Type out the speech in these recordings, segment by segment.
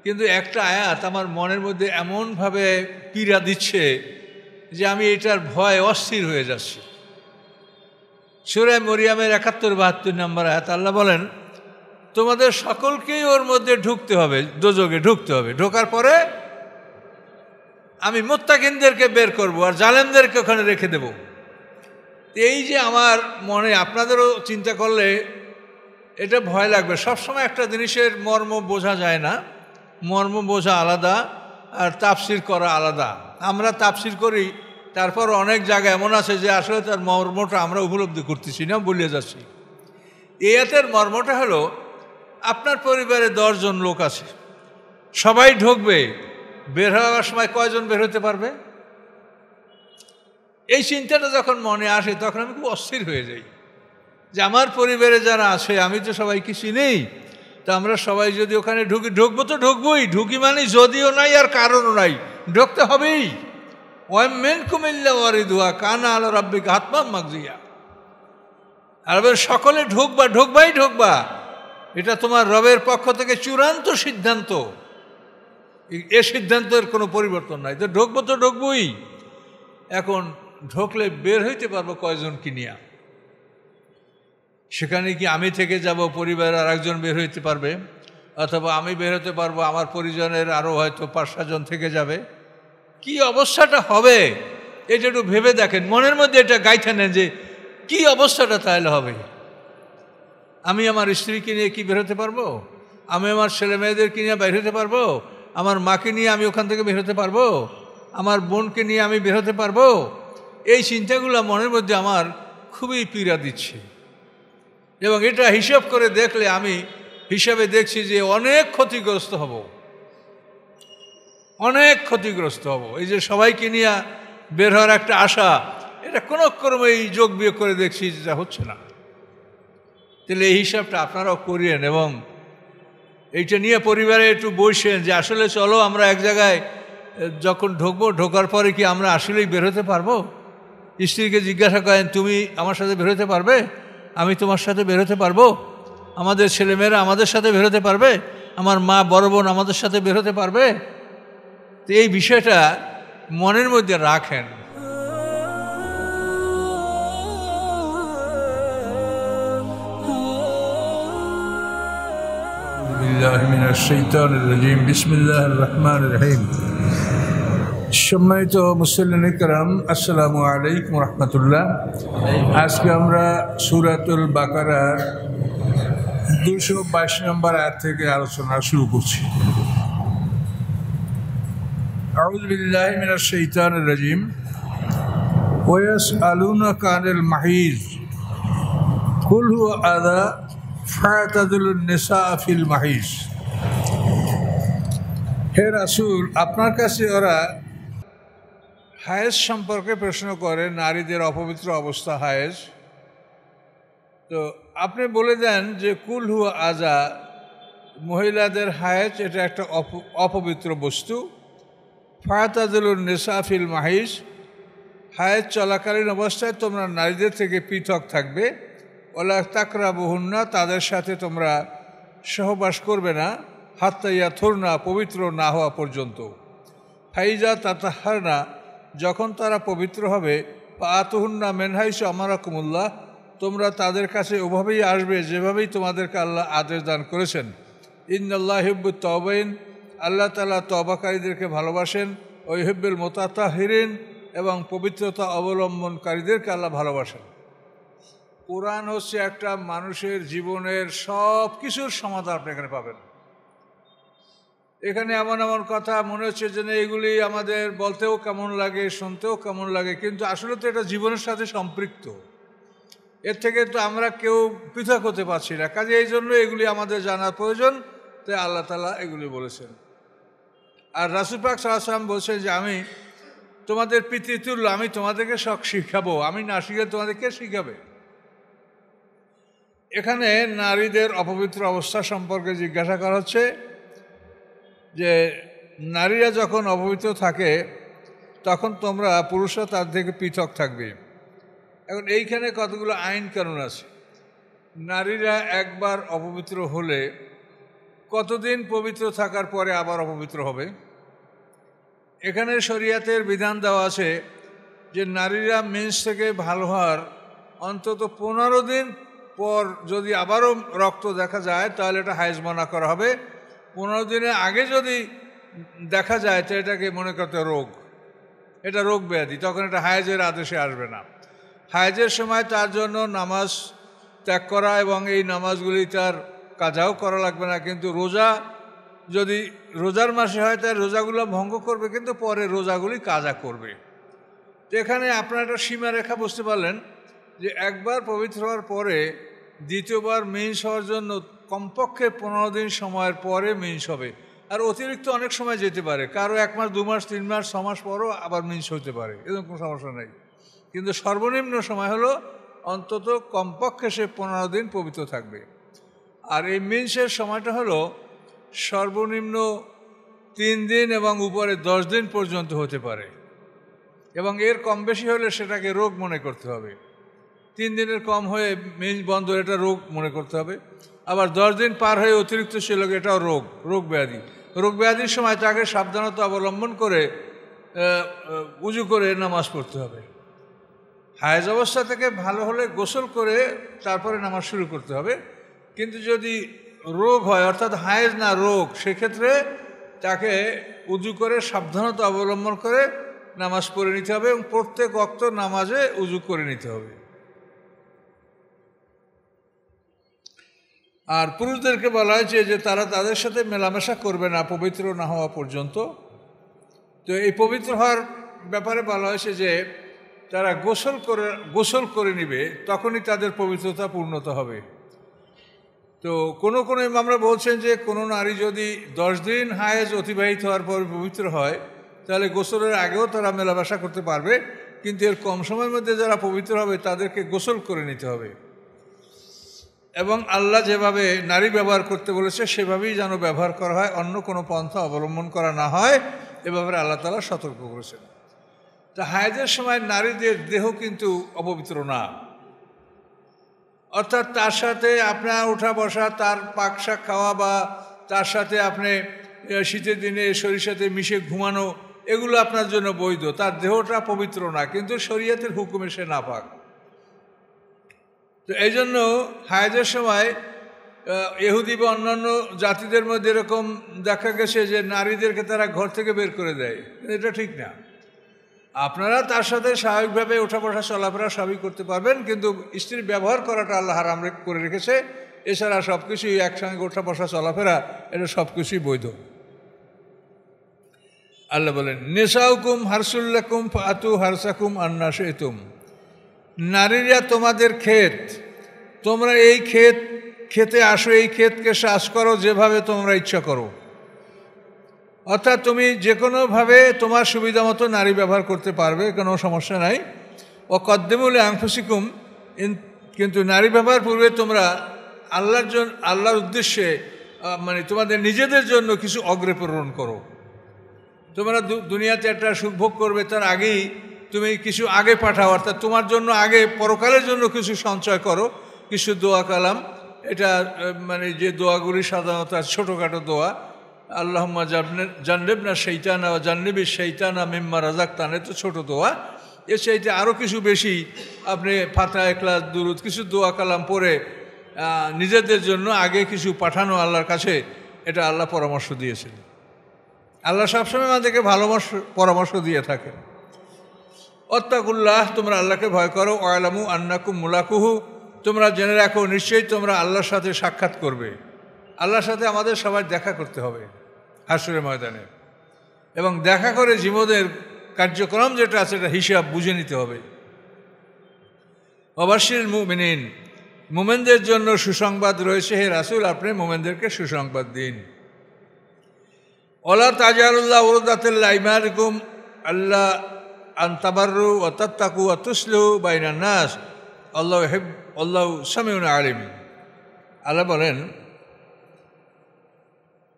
কিন্তু একটা আয়াত আমার মনের মধ্যে এমনভাবে পীড়া দিচ্ছে যে আমি এটার ভয় অস্থির হয়ে যাচ্ছি। সূরা মরিয়মের ৭১-৭২ নম্বর আয়াত আল্লাহ বলেন, তোমাদের সকলকেই ওর মধ্যে ঢুকতে হবে, দোজখে ঢুকতে হবে। ঢোকার পরে আমি মুত্তাকিনদেরকে বের করব আর জালেমদেরকে ওখানে রেখে দেব। এই যে আমার মনে, আপনাদেরও চিন্তা করলে এটা ভয় লাগবে। সবসময় একটা জিনিসের মর্ম বোঝা যায় না, মর্ম বোঝা আলাদা আর তাফসির করা আলাদা। আমরা তাফসির করি, তারপর অনেক জায়গা এমন আছে যে আসলে তার মর্মটা আমরা উপলব্ধি করতেছি না, বলে যাচ্ছি। এই আয়াতের মর্মটা হলো, আপনার পরিবারে 10 জন লোক আছে, সবাই ঢুকবে, বের হওয়ার সময় কয়জন বের হতে পারবে? এই চিন্তাটা যখন মনে আসে তখন আমি খুব অস্থির হয়ে যাই যে আমার পরিবারে যারা আছে আমি তো সবাইকে চিনি, তো আমরা সবাই যদি ওখানে ঢুকি, ঢুকবো তো ঢুকবোই, ঢুকি মানে যদিও নাই আর কারণও নাই, ঢুকতে হবেই। ওয়ামিনকুম ইল্লা ওয়ারিদুহা কানা আলা রাব্বিকা হাতমান মাকদিয়া। আর সকলে ঢুকবা, ঢুকবা, এটা তোমার রবের পক্ষ থেকে চূড়ান্ত সিদ্ধান্ত। এ সিদ্ধান্তের কোনো পরিবর্তন নাই, তো ঢুকবো তো ঢুকবোই। এখন ঢুকলে বের হইতে পারবো কয়জন কি নিয়া? সেখানে কি আমি থেকে যাব, পরিবারের আর একজন বের হইতে পারবে, অথবা আমি বের হতে পারবো, আমার পরিজনের আরও হয়তো 5-7 জন থেকে যাবে। কি অবস্থাটা হবে এটা একটু ভেবে দেখেন, মনের মধ্যে এটা গাইথা নেন যে কি অবস্থাটা তাহলে হবে। আমি আমার স্ত্রীকে নিয়ে কি বের হতে পারবো? আমি আমার ছেলে মেয়েদেরকে নিয়ে বের হতে পারবো? আমার মাকে নিয়ে আমি ওখান থেকে বের হতে পারবো? আমার বোনকে নিয়ে আমি বের হতে পারবো? এই চিন্তাগুলো মনের মধ্যে আমার খুবই পীড়া দিচ্ছে। এবং এটা হিসাব করে দেখলে আমি হিসাবে দেখছি যে অনেক ক্ষতিগ্রস্ত হব, অনেক ক্ষতিগ্রস্ত হব। এই যে সবাইকে নিয়ে বের হওয়ার একটা আশা, এটা কোনো ক্রমেই যোগ বিয়োগ করে দেখছি যেটা হচ্ছে না। তাহলে এই হিসাবটা আপনারাও করিয়েন এবং এইটা নিয়ে পরিবারে একটু বসেন যে আসলে চলো আমরা এক জায়গায় যখন ঢুকবো, ঢোকার পরে কি আমরা আসলেই বের হতে পারবো? স্ত্রীকে জিজ্ঞাসা করেন, তুমি আমার সাথে বের হতে পারবে? আমি তোমার সাথে বের হতে পারবো? আমাদের ছেলেমেয়েরা আমাদের সাথে বের হতে পারবে? আমার মা বড় বোন আমাদের সাথে বের হতে পারবে? তো এই বিষয়টা মনের মধ্যে রাখেন। বিসমিল্লাহির রহমানির রহিম। সম্মানিত মুসল্লিন কিরাম, আসসালামু আলাইকুম রাহমাতুল্লাহ। আজকে আমরা সূরাতুল বাকারার 222 নম্বর আয়াত থেকে আলোচনা শুরু করছি। আউযু বিল্লাহি মিনাশ শাইতানির রাজিম। ওয়া ইয়াসআলুনাকা আনিল মাহিজ কুল হুয়া আযা ফাতাযিলুন নিসা ফিল মাহিজ। হে রাসূল, আপনার কাছে ওরা হায়েজ সম্পর্কে প্রশ্ন করে, নারীদের অপবিত্র অবস্থা হায়েজ। তো আপনি বলে দেন যে কুল হুয়া আযা, মহিলাদের হায়েজ এটা একটা অপবিত্র বস্তু। ফাতাযিলুন নিসা ফিল মাহিজ, হায়েজ চলাকালীন অবস্থায় তোমরা নারীদের থেকে পৃথক থাকবে। ওয়ালা তাকরাবুহুন্না, তাদের সাথে তোমরা সহবাস করবে না। হাত্তা ইয়াথুরনা, পবিত্র না হওয়া পর্যন্ত। ফাইজা তাতাহহারনা, যখন তারা পবিত্র হবে। ফাআতুহুন্না মিন হাইসু আমারাকুমুল্লাহ, তোমরা তাদের কাছে ওভাবেই আসবে যেভাবেই তোমাদেরকে আল্লাহ আদেশ দান করেছেন। ইন্নাল্লাহা ইউহিব্বুত তাওয়াবিন, আল্লাহ তাআলা তওবাকারীদেরকে ভালোবাসেন। ওয়া ইউহিব্বুল মুতাতাহহিরিন, এবং পবিত্রতা অবলম্বনকারীদেরকে আল্লাহ ভালোবাসেন। কোরআন হচ্ছে একটা মানুষের জীবনের সব কিছুর সমাধান আপনি এখানে পাবেন। এখানে এমন এমন কথা মনে হচ্ছে যে এগুলি আমাদের বলতেও কেমন লাগে, শুনতেও কেমন লাগে, কিন্তু আসলে তো এটা জীবনের সাথে সম্পৃক্ত। এর থেকে তো আমরা কেউ পৃথক হতে পারছি না। কাজে এই জন্য এগুলি আমাদের জানার প্রয়োজন, তাই আল্লাহ তাআলা এগুলি বলেছেন। আর রাসূল পাক সাল্লাল্লাহু আলাইহি ওয়াসাল্লাম বলছেন যে আমি তোমাদের পিতৃতুল্য, আমি তোমাদেরকে সব শিখাবো, আমি না শিখে তোমাদেরকে শিখাবে। এখানে নারীদের অপবিত্র অবস্থা সম্পর্কে জিজ্ঞাসা করা হচ্ছে যে নারীরা যখন অপবিত্র থাকে তখন তোমরা পুরুষরা তার থেকে পৃথক থাকবে। এখন এইখানে কতগুলো আইন কানুন আছে। নারীরা একবার অপবিত্র হলে কতদিন পবিত্র থাকার পরে আবার অপবিত্র হবে? এখানে শরীয়তের বিধান দেওয়া আছে যে নারীরা মেন্স থেকে ভালো হওয়ার অন্তত 15 দিন পর যদি আবারও রক্ত দেখা যায় তাহলে এটা হায়েজ মনা করা হবে। 15 দিনের আগে যদি দেখা যায় তো এটাকে মনে করতে রোগ, এটা রোগ ব্যাধি, তখন এটা হায়েজের আদেশে আসবে না। হায়েজের সময় তার জন্য নামাজ ত্যাগ করা এবং এই নামাজগুলি তার কাজাও করা লাগবে না, কিন্তু রোজা যদি রোজার মাসে হয় তার রোজাগুলো ভঙ্গ করবে, কিন্তু পরে রোজাগুলি কাজা করবে। তো এখানে আপনারা একটা সীমারেখা বুঝতে পারলেন যে একবার পবিত্র হওয়ার পরে দ্বিতীয়বার মেন্স হওয়ার জন্য কমপক্ষে 15 দিন সময়ের পরে মেন্স হবে। আর অতিরিক্ত অনেক সময় যেতে পারে, কারো 1 মাস 2 মাস 3 মাস 6 মাস পরও আবার মেন্স হতে পারে, এরকম কোনো সমস্যা নেই। কিন্তু সর্বনিম্ন সময় হলো অন্তত কমপক্ষে সে 15 দিন পবিত্র থাকবে। আর এই মেন্সের সময়টা হলো সর্বনিম্ন 3 দিন এবং উপরে 10 দিন পর্যন্ত হতে পারে, এবং এর কম বেশি হলে সেটাকে রোগ মনে করতে হবে। 3 দিনের কম হয়ে মেন্স বন্ধ, এটা রোগ মনে করতে হবে। আবার 10 দিন পার হয়ে অতিরিক্ত ছিল, এটাও রোগ ব্যাধি। রোগ ব্যাধির সময় তাকে সাবধানতা অবলম্বন করে উজু করে নামাজ পড়তে হবে। হায়েজ অবস্থা থেকে ভালো হলে গোসল করে তারপরে নামাজ শুরু করতে হবে। কিন্তু যদি রোগ হয়, অর্থাৎ হায়েজ না রোগ, সেক্ষেত্রে তাকে উজু করে সাবধানতা অবলম্বন করে নামাজ পড়ে নিতে হবে এবং প্রত্যেক ওয়াক্ত নামাজে উজু করে নিতে হবে। আর পুরুষদেরকে বলা হয়েছে যে তারা তাদের সাথে মেলামেশা করবে না পবিত্র না হওয়া পর্যন্ত। তো এই পবিত্র হওয়ার ব্যাপারে বলা হয়েছে যে তারা গোসল করে নিবে, তখনই তাদের পবিত্রতা পূর্ণতা হবে। তো কোনো ইমামরা বলছেন যে কোনো নারী যদি 10 দিন হায়েজ অতিবাহিত হওয়ার পর পবিত্র হয় তাহলে গোসলের আগেও তারা মেলামেশা করতে পারবে, কিন্তু এর কম সময়ের মধ্যে যারা পবিত্র হবে তাদেরকে গোসল করে নিতে হবে। এবং আল্লাহ যেভাবে নারী ব্যবহার করতে বলেছে সেভাবেই যেন ব্যবহার করা হয়, অন্য কোনো পন্থা অবলম্বন করা না হয়, এ ব্যাপারে আল্লাহ তাআলা সতর্ক করেছেন। তা হায়েজের সময় নারীদের দেহ কিন্তু অপবিত্র না, অর্থাৎ তার সাথে আপনার উঠা বসা, তার পাক শাক খাওয়া বা তার সাথে আপনি শীতের দিনে শরীর সাথে মিশে ঘুমানো, এগুলো আপনার জন্য বৈধ। তার দেহটা পবিত্র না, কিন্তু শরীয়তের হুকুমে সে নাপাক। তো এই জন্য হায়েজের সময় ইহুদি বা অন্যান্য জাতিদের মধ্যে এরকম দেখা গেছে যে নারীদেরকে তারা ঘর থেকে বের করে দেয়, এটা ঠিক না। আপনারা তার সাথে স্বাভাবিকভাবে ওঠা বসা চলাফেরা সবই করতে পারবেন, কিন্তু স্ত্রীর ব্যবহার করাটা আল্লাহ হারাম করে রেখেছে। এছাড়া সব কিছুই একসঙ্গে ওঠা বসা চলাফেরা, এটা সব কিছুই বৈধ। আল্লাহ বলেন নিসাউকুম হারসুল্লাকুম ফাতু হারসাকুম আন্না শিতুম, নারীরা তোমাদের ক্ষেত, তোমরা এই খেতে আসো, এই ক্ষেতকে চাষ করো যেভাবে তোমরা ইচ্ছা করো। অর্থাৎ তুমি যে কোনোভাবে তোমার সুবিধা মতো নারী ব্যবহার করতে পারবে, কোনো সমস্যা নাই। ও কদ্দেমুল আনফুসিকুম, কিন্তু নারী ব্যবহার পূর্বে তোমরা আল্লাহর উদ্দেশ্যে মানে তোমাদের নিজেদের জন্য কিছু অগ্রে প্রেরণ করো। তোমরা দুনিয়াতে একটা সুখ ভোগ করবে, তার আগেই তুমি কিছু আগে পাঠাও, অর্থাৎ তোমার জন্য আগে পরকালের জন্য কিছু সঞ্চয় করো, কিছু দোয়া কালাম। এটা মানে যে দোয়াগুলি সাধারণত ছোটোখাটো দোয়া, আল্লাহুম্মা জান্নিবনা শাইতানা ওয়া জান্নিবিশ শাইতানা মিম্মা রাযাকতানা, তো ছোটো দোয়া। এর চাইতে আরও কিছু বেশি আপনি ফাতিহা, ইখলাস, দুরুদ, কিছু দোয়া কালাম পড়ে নিজেদের জন্য আগে কিছু পাঠানো আল্লাহর কাছে, এটা আল্লাহ পরামর্শ দিয়েছেন। আল্লাহ সবসময় আমাদেরকে পরামর্শ দিয়ে থাকেন। অত্তাকুল্লাহ, তোমরা আল্লাহকে ভয় করো। ওয়ালামু আন্নাকুম মুলাকুহু, তোমরা জেনে রাখো নিশ্চয়ই তোমরা আল্লাহর সাথে সাক্ষাৎ করবে। আল্লাহর সাথে আমাদের সবাই দেখা করতে হবে হাশরের ময়দানে, এবং দেখা করে জীবনের কার্যক্রম যেটা আছে এটা হিসাব বুঝে নিতে হবে। ওয়াবাশশিরিল মুমিনিন, মুমিনদের জন্য সুসংবাদ রয়েছে। হে রাসূল, আপনি মুমিনদেরকে সুসংবাদ দিন। ওয়ালা তাজালুল্লাহ উরদাতিল আইমানিকুম আল্লাহ আন তাবাররু ওয়া তাত্তাকু ওয়া তুসলিহু বাইনান নাস আল্লাহু সামিউন আলিম। আল্লাহ বলেন,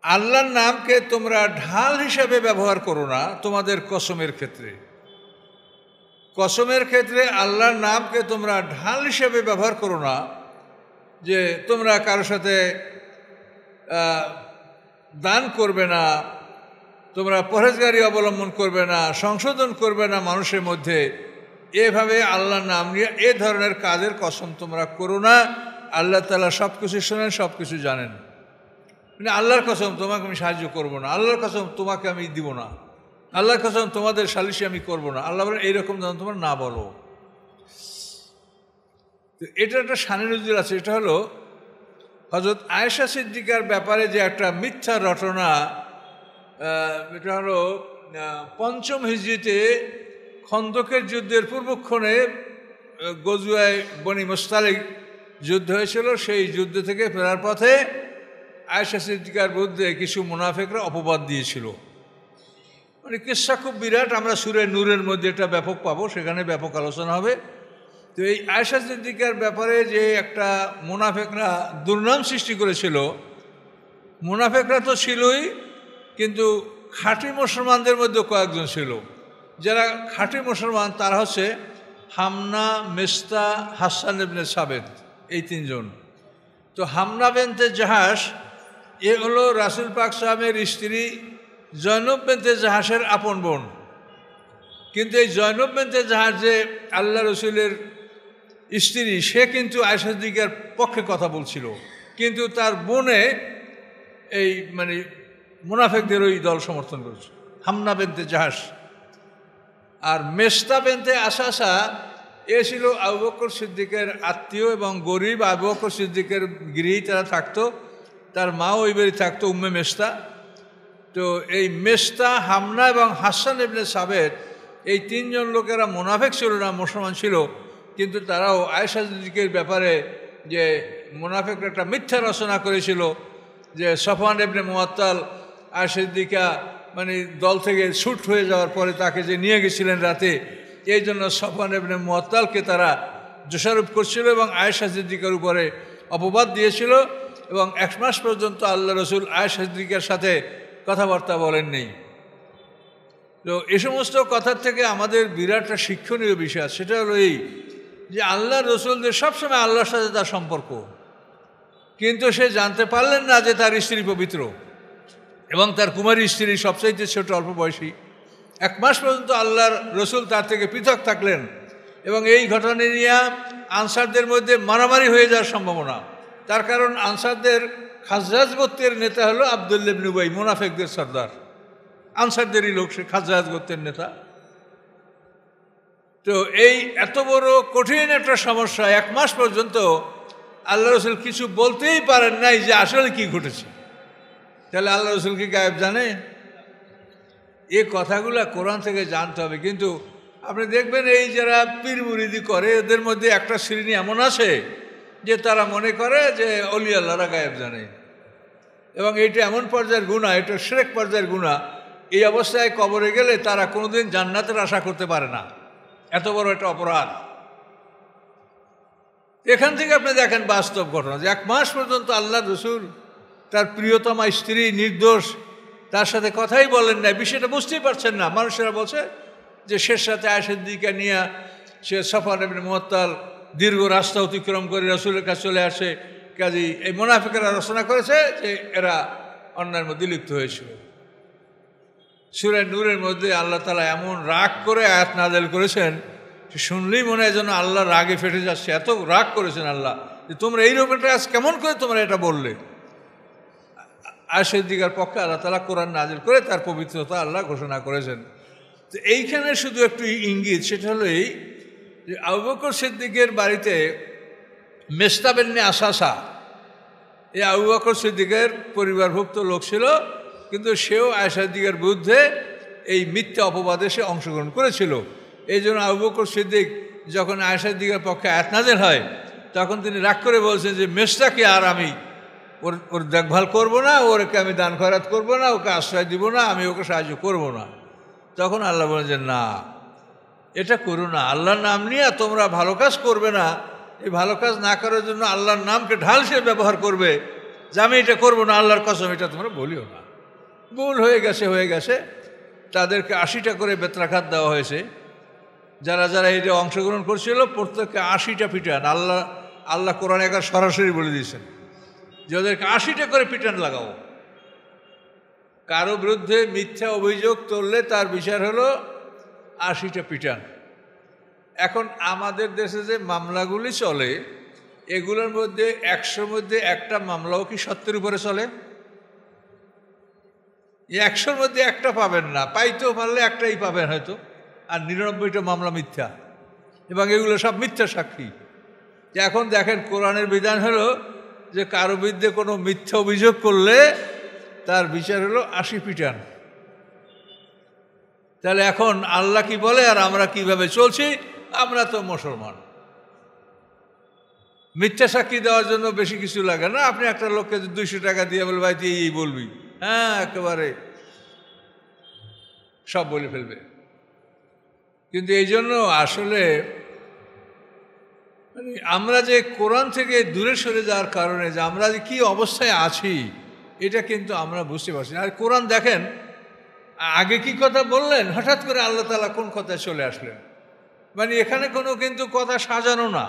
আল্লাহর নামকে তোমরা ঢাল হিসেবে ব্যবহার করো না তোমাদের কসমের ক্ষেত্রে। কসমের ক্ষেত্রে আল্লাহর নামকে তোমরা ঢাল হিসেবে ব্যবহার করো না, যে তোমরা কারোর সাথে দান করবে না, তোমরা পরহেজগারি অবলম্বন করবে না, সংশোধন করবে না মানুষের মধ্যে, এভাবে আল্লাহর নাম নিয়ে এ ধরনের কাজের কসম তোমরা করো না। আল্লাহ তাআলা সব কিছু শোনেন, সব কিছু জানেন। মানে আল্লাহর কসম তোমাকে আমি সাহায্য করব না, আল্লাহর কসম তোমাকে আমি দিব না, আল্লাহর কসম তোমাদের সালিশি আমি করব না। আল্লাহ বলেন এইরকম যেন তোমরা না বলো। তো এটা একটা শানে নজরুল আছে। এটা হলো হযরত আয়েশা সিদ্দিকার ব্যাপারে যে একটা মিথ্যা রটনা, এটা হলো ৫ম হিজরিতে খন্দকের যুদ্ধের পূর্বক্ষণে গজওয়ায়ে বনি মুস্তালিক যুদ্ধ হয়েছিল। সেই যুদ্ধ থেকে ফেরার পথে আয়েশা সিদ্দিকার বিরুদ্ধে কিছু মুনাফিকরা অপবাদ দিয়েছিল। মানে কিসসা খুব বিরাট, আমরা সূরা নূরের মধ্যে এটা ব্যাপক পাবো, সেখানে ব্যাপক আলোচনা হবে। তো এই আয়েশা সিদ্দিকার ব্যাপারে যে একটা মুনাফিকরা দুর্নাম সৃষ্টি করেছিল, মুনাফিকরা তো ছিলই, কিন্তু খাঁটি মুসলমানদের মধ্যে কয়েকজন ছিল যারা খাঁটি মুসলমান। তারা হচ্ছে হামনা, মিস্তা, হাসান ইবনে সাবেত, এই তিনজন। তো হামনা বিনতে জাহাশ এ হলো রাসূল পাক সাহেবের স্ত্রী জয়নব বিনতে জাহাশের আপন বোন। কিন্তু এই জয়নব বিনতে জাহাশ যে আল্লাহ রসুলের স্ত্রী, সে কিন্তু আয়েশা সিদ্দিকার পক্ষে কথা বলছিল, কিন্তু তার বোনে এই মানে মুনাফিকদের ওই দল সমর্থন করেছে, হামনা বিনতে জাহাশ। আর মেস্তা বিনতে আসাসা এ ছিল আবু বকর সিদ্দিকের আত্মীয় এবং গরিব। আবু বকর সিদ্দিকের গৃহী তারা থাকতো, তার মাও ওই বাড়ি থাকতো, উম্মে মেস্তা। তো এই মেস্তা, হামনা এবং হাসান ইবনে সাবেত, এই তিনজন লোকেরা মুনাফিক ছিল না, মুসলমান ছিল, কিন্তু তারাও আয়েশা সিদ্দিকের ব্যাপারে যে মুনাফিকরা একটা মিথ্যা রচনা করেছিল যে সফওয়ান ইবনে মুআত্তাল আয়েশা সিদ্দিকা মানে দল থেকে ছুট হয়ে যাওয়ার পরে তাকে যে নিয়ে গেছিলেন রাতে, এই জন্য সফওয়ান ইবনে মুআত্তালকে তারা দোষারোপ করছিল এবং আয়েশা সিদ্দিকার উপরে অপবাদ দিয়েছিল। এবং 1 মাস পর্যন্ত আল্লাহ রসুল আয়েশা সিদ্দিকার সাথে কথাবার্তা বলেননি। তো এই সমস্ত কথার থেকে আমাদের বিরাট একটা শিক্ষণীয় বিষয় আছে, সেটা হলো এই যে আল্লাহ রসুলদের সবসময় আল্লাহর সাথে তার সম্পর্ক, কিন্তু সে জানতে পারলেন না যে তার স্ত্রী পবিত্র এবং তার কুমারী স্ত্রী সবচাইতে ছোট, অল্প বয়সী। 1 মাস পর্যন্ত আল্লাহর রসুল তার থেকে পৃথক থাকলেন এবং এই ঘটনা নিয়ে আনসারদের মধ্যে মারামারি হয়ে যাওয়ার সম্ভাবনা। তার কারণ আনসারদের খাজরাজ গোত্রের নেতা হলো আব্দুল্লাহ ইবনে উবাই, মুনাফিকদের সর্দার, আনসারদেরই লোক, সে খাজরাজ গোত্রের নেতা। তো এই এত বড় কঠিন একটা সমস্যা 1 মাস পর্যন্ত আল্লাহ রসুল কিছু বলতেই পারেন নাই যে আসলে কি ঘটেছে। তাহলে আল্লাহ রসুল কি গায়েব জানে? এই কথাগুলো কোরআন থেকে জানতে হবে। কিন্তু আপনি দেখবেন এই যারা পীর মুরিদি করে, এদের মধ্যে একটা শ্রেণী এমন আছে যে তারা মনে করে যে অলি আল্লাহরা গায়েব জানে, এবং এইটা এমন পর্যায়ের গুনাহ, এটা শিরক পর্যায়ের গুনাহ। এই অবস্থায় কবরে গেলে তারা কোনোদিন জান্নাতের আশা করতে পারে না, এত বড় একটা অপরাধ। এখান থেকে আপনি দেখেন বাস্তব ঘটনা যে 1 মাস পর্যন্ত আল্লাহ রসুল তার প্রিয়তমা স্ত্রী নির্দোষ, তার সাথে কথাই বলেন না, বিষয়টা বুঝতেই পারছেন না। মানুষেরা বলছে যে শেষ সাথে আয়েশা সিদ্দিকা নিয়ে সে সফওয়ান ইবনে মুআত্তাল দীর্ঘ রাস্তা অতিক্রম করে রসুলের কাছে চলে আসে। কাজেই এই মুনাফিকরা রচনা করেছে যে এরা অন্যায়ের মধ্যে লিপ্ত হয়েছিল। সূরা নূরের মধ্যে আল্লাহ তাআলা এমন রাগ করে আয়াত নাযিল করেছেন, শুনলেই মনে হয় যেন আল্লাহ রাগে ফেটে যাচ্ছে। এত রাগ করেছেন আল্লাহ যে তোমরা এইরকম একটা আজ কেমন করে তোমরা এটা বললে। আয়েশা সিদ্দিকার পক্ষে আল্লাহ তাআলা কোরআন নাযিল করে তার পবিত্রতা আল্লাহ ঘোষণা করেছেন। তো এইখানে শুধু একটু ইঙ্গিত, সেটা হলো এই যে আবু বকর সিদ্দিকের বাড়িতে মেস্তা বিনতে আসাসা, এই আবু বকর সিদ্দিকের পরিবারভুক্ত লোক ছিল, কিন্তু সেও আয়েশা সিদ্দিকার বিরুদ্ধে এই মিথ্যা অপবাদে সে অংশগ্রহণ করেছিল। এই জন্য আবু বকর সিদ্দিক যখন আয়েশা সিদ্দিকার পক্ষে আয়াত নাযিল হয়, তখন তিনি রাগ করে বলছেন যে মেস্তাকে আর আমি ওর দেখভাল করবো না, ওরকে আমি দান খয়রাত করবো না, ওকে আশ্রয় দিব না, আমি ওকে সাহায্য করবো না। তখন আল্লাহ বলেন যে না, এটা করো না, আল্লাহর নাম নিয়ে তোমরা ভালো কাজ করবে না। এই ভালো কাজ না করার জন্য আল্লাহর নামকে ঢাল সে ব্যবহার করবে যে আমি এটা করবো না, আল্লাহর কসম, এটা তোমরা বলিও না। ভুল হয়ে গেছে। তাদেরকে 80টা করে বেত্রাঘাত দেওয়া হয়েছে। যারা যারা এটা অংশগ্রহণ করছিল প্রত্যেককে 80টা পিটান। আল্লাহ কোরআনে একবার সরাসরি বলে দিয়েছেন যে ওদেরকে 80টা করে পিটান লাগাও। কারো বিরুদ্ধে মিথ্যা অভিযোগ তুললে তার বিচার হলো 80টা পিটান। এখন আমাদের দেশে যে মামলাগুলি চলে, এগুলোর মধ্যে 100-র মধ্যে একটা মামলাও কি সত্যের উপরে চলে? 100-র মধ্যে একটা পাবেন না, পাইতেও পারলে একটাই পাবেন হয়তো, আর 99টা মামলা মিথ্যা, এবং এগুলো সব মিথ্যা সাক্ষী। এখন দেখেন, কোরআনের বিধান হলো যে কারো বিরুদ্ধে কোনো মিথ্যা অভিযোগ করলে তার বিচার হলো 80 পিটান। তাহলে এখন আল্লাহ কি বলে আর আমরা কিভাবে চলছি? আমরা তো মুসলমান, মিথ্যা সাক্ষী দেওয়ার জন্য বেশি কিছু লাগে না। আপনি একটা লোককে 200 টাকা দিয়ে বলবে ভাই তুই এই বলবি, হ্যাঁ একেবারে সব বলে ফেলবে। কিন্তু এই জন্য আসলে আমরা যে কোরআন থেকে দূরে সরে যাওয়ার কারণে যে আমরা যে কী অবস্থায় আছি এটা কিন্তু আমরা বুঝতে পারছি না। আর কোরআন দেখেন, আগে কি কথা বললেন, হঠাৎ করে আল্লাহ তাআলা কোন কথায় চলে আসলেন। মানে এখানে কোনো কিন্তু কথা সাজানো না,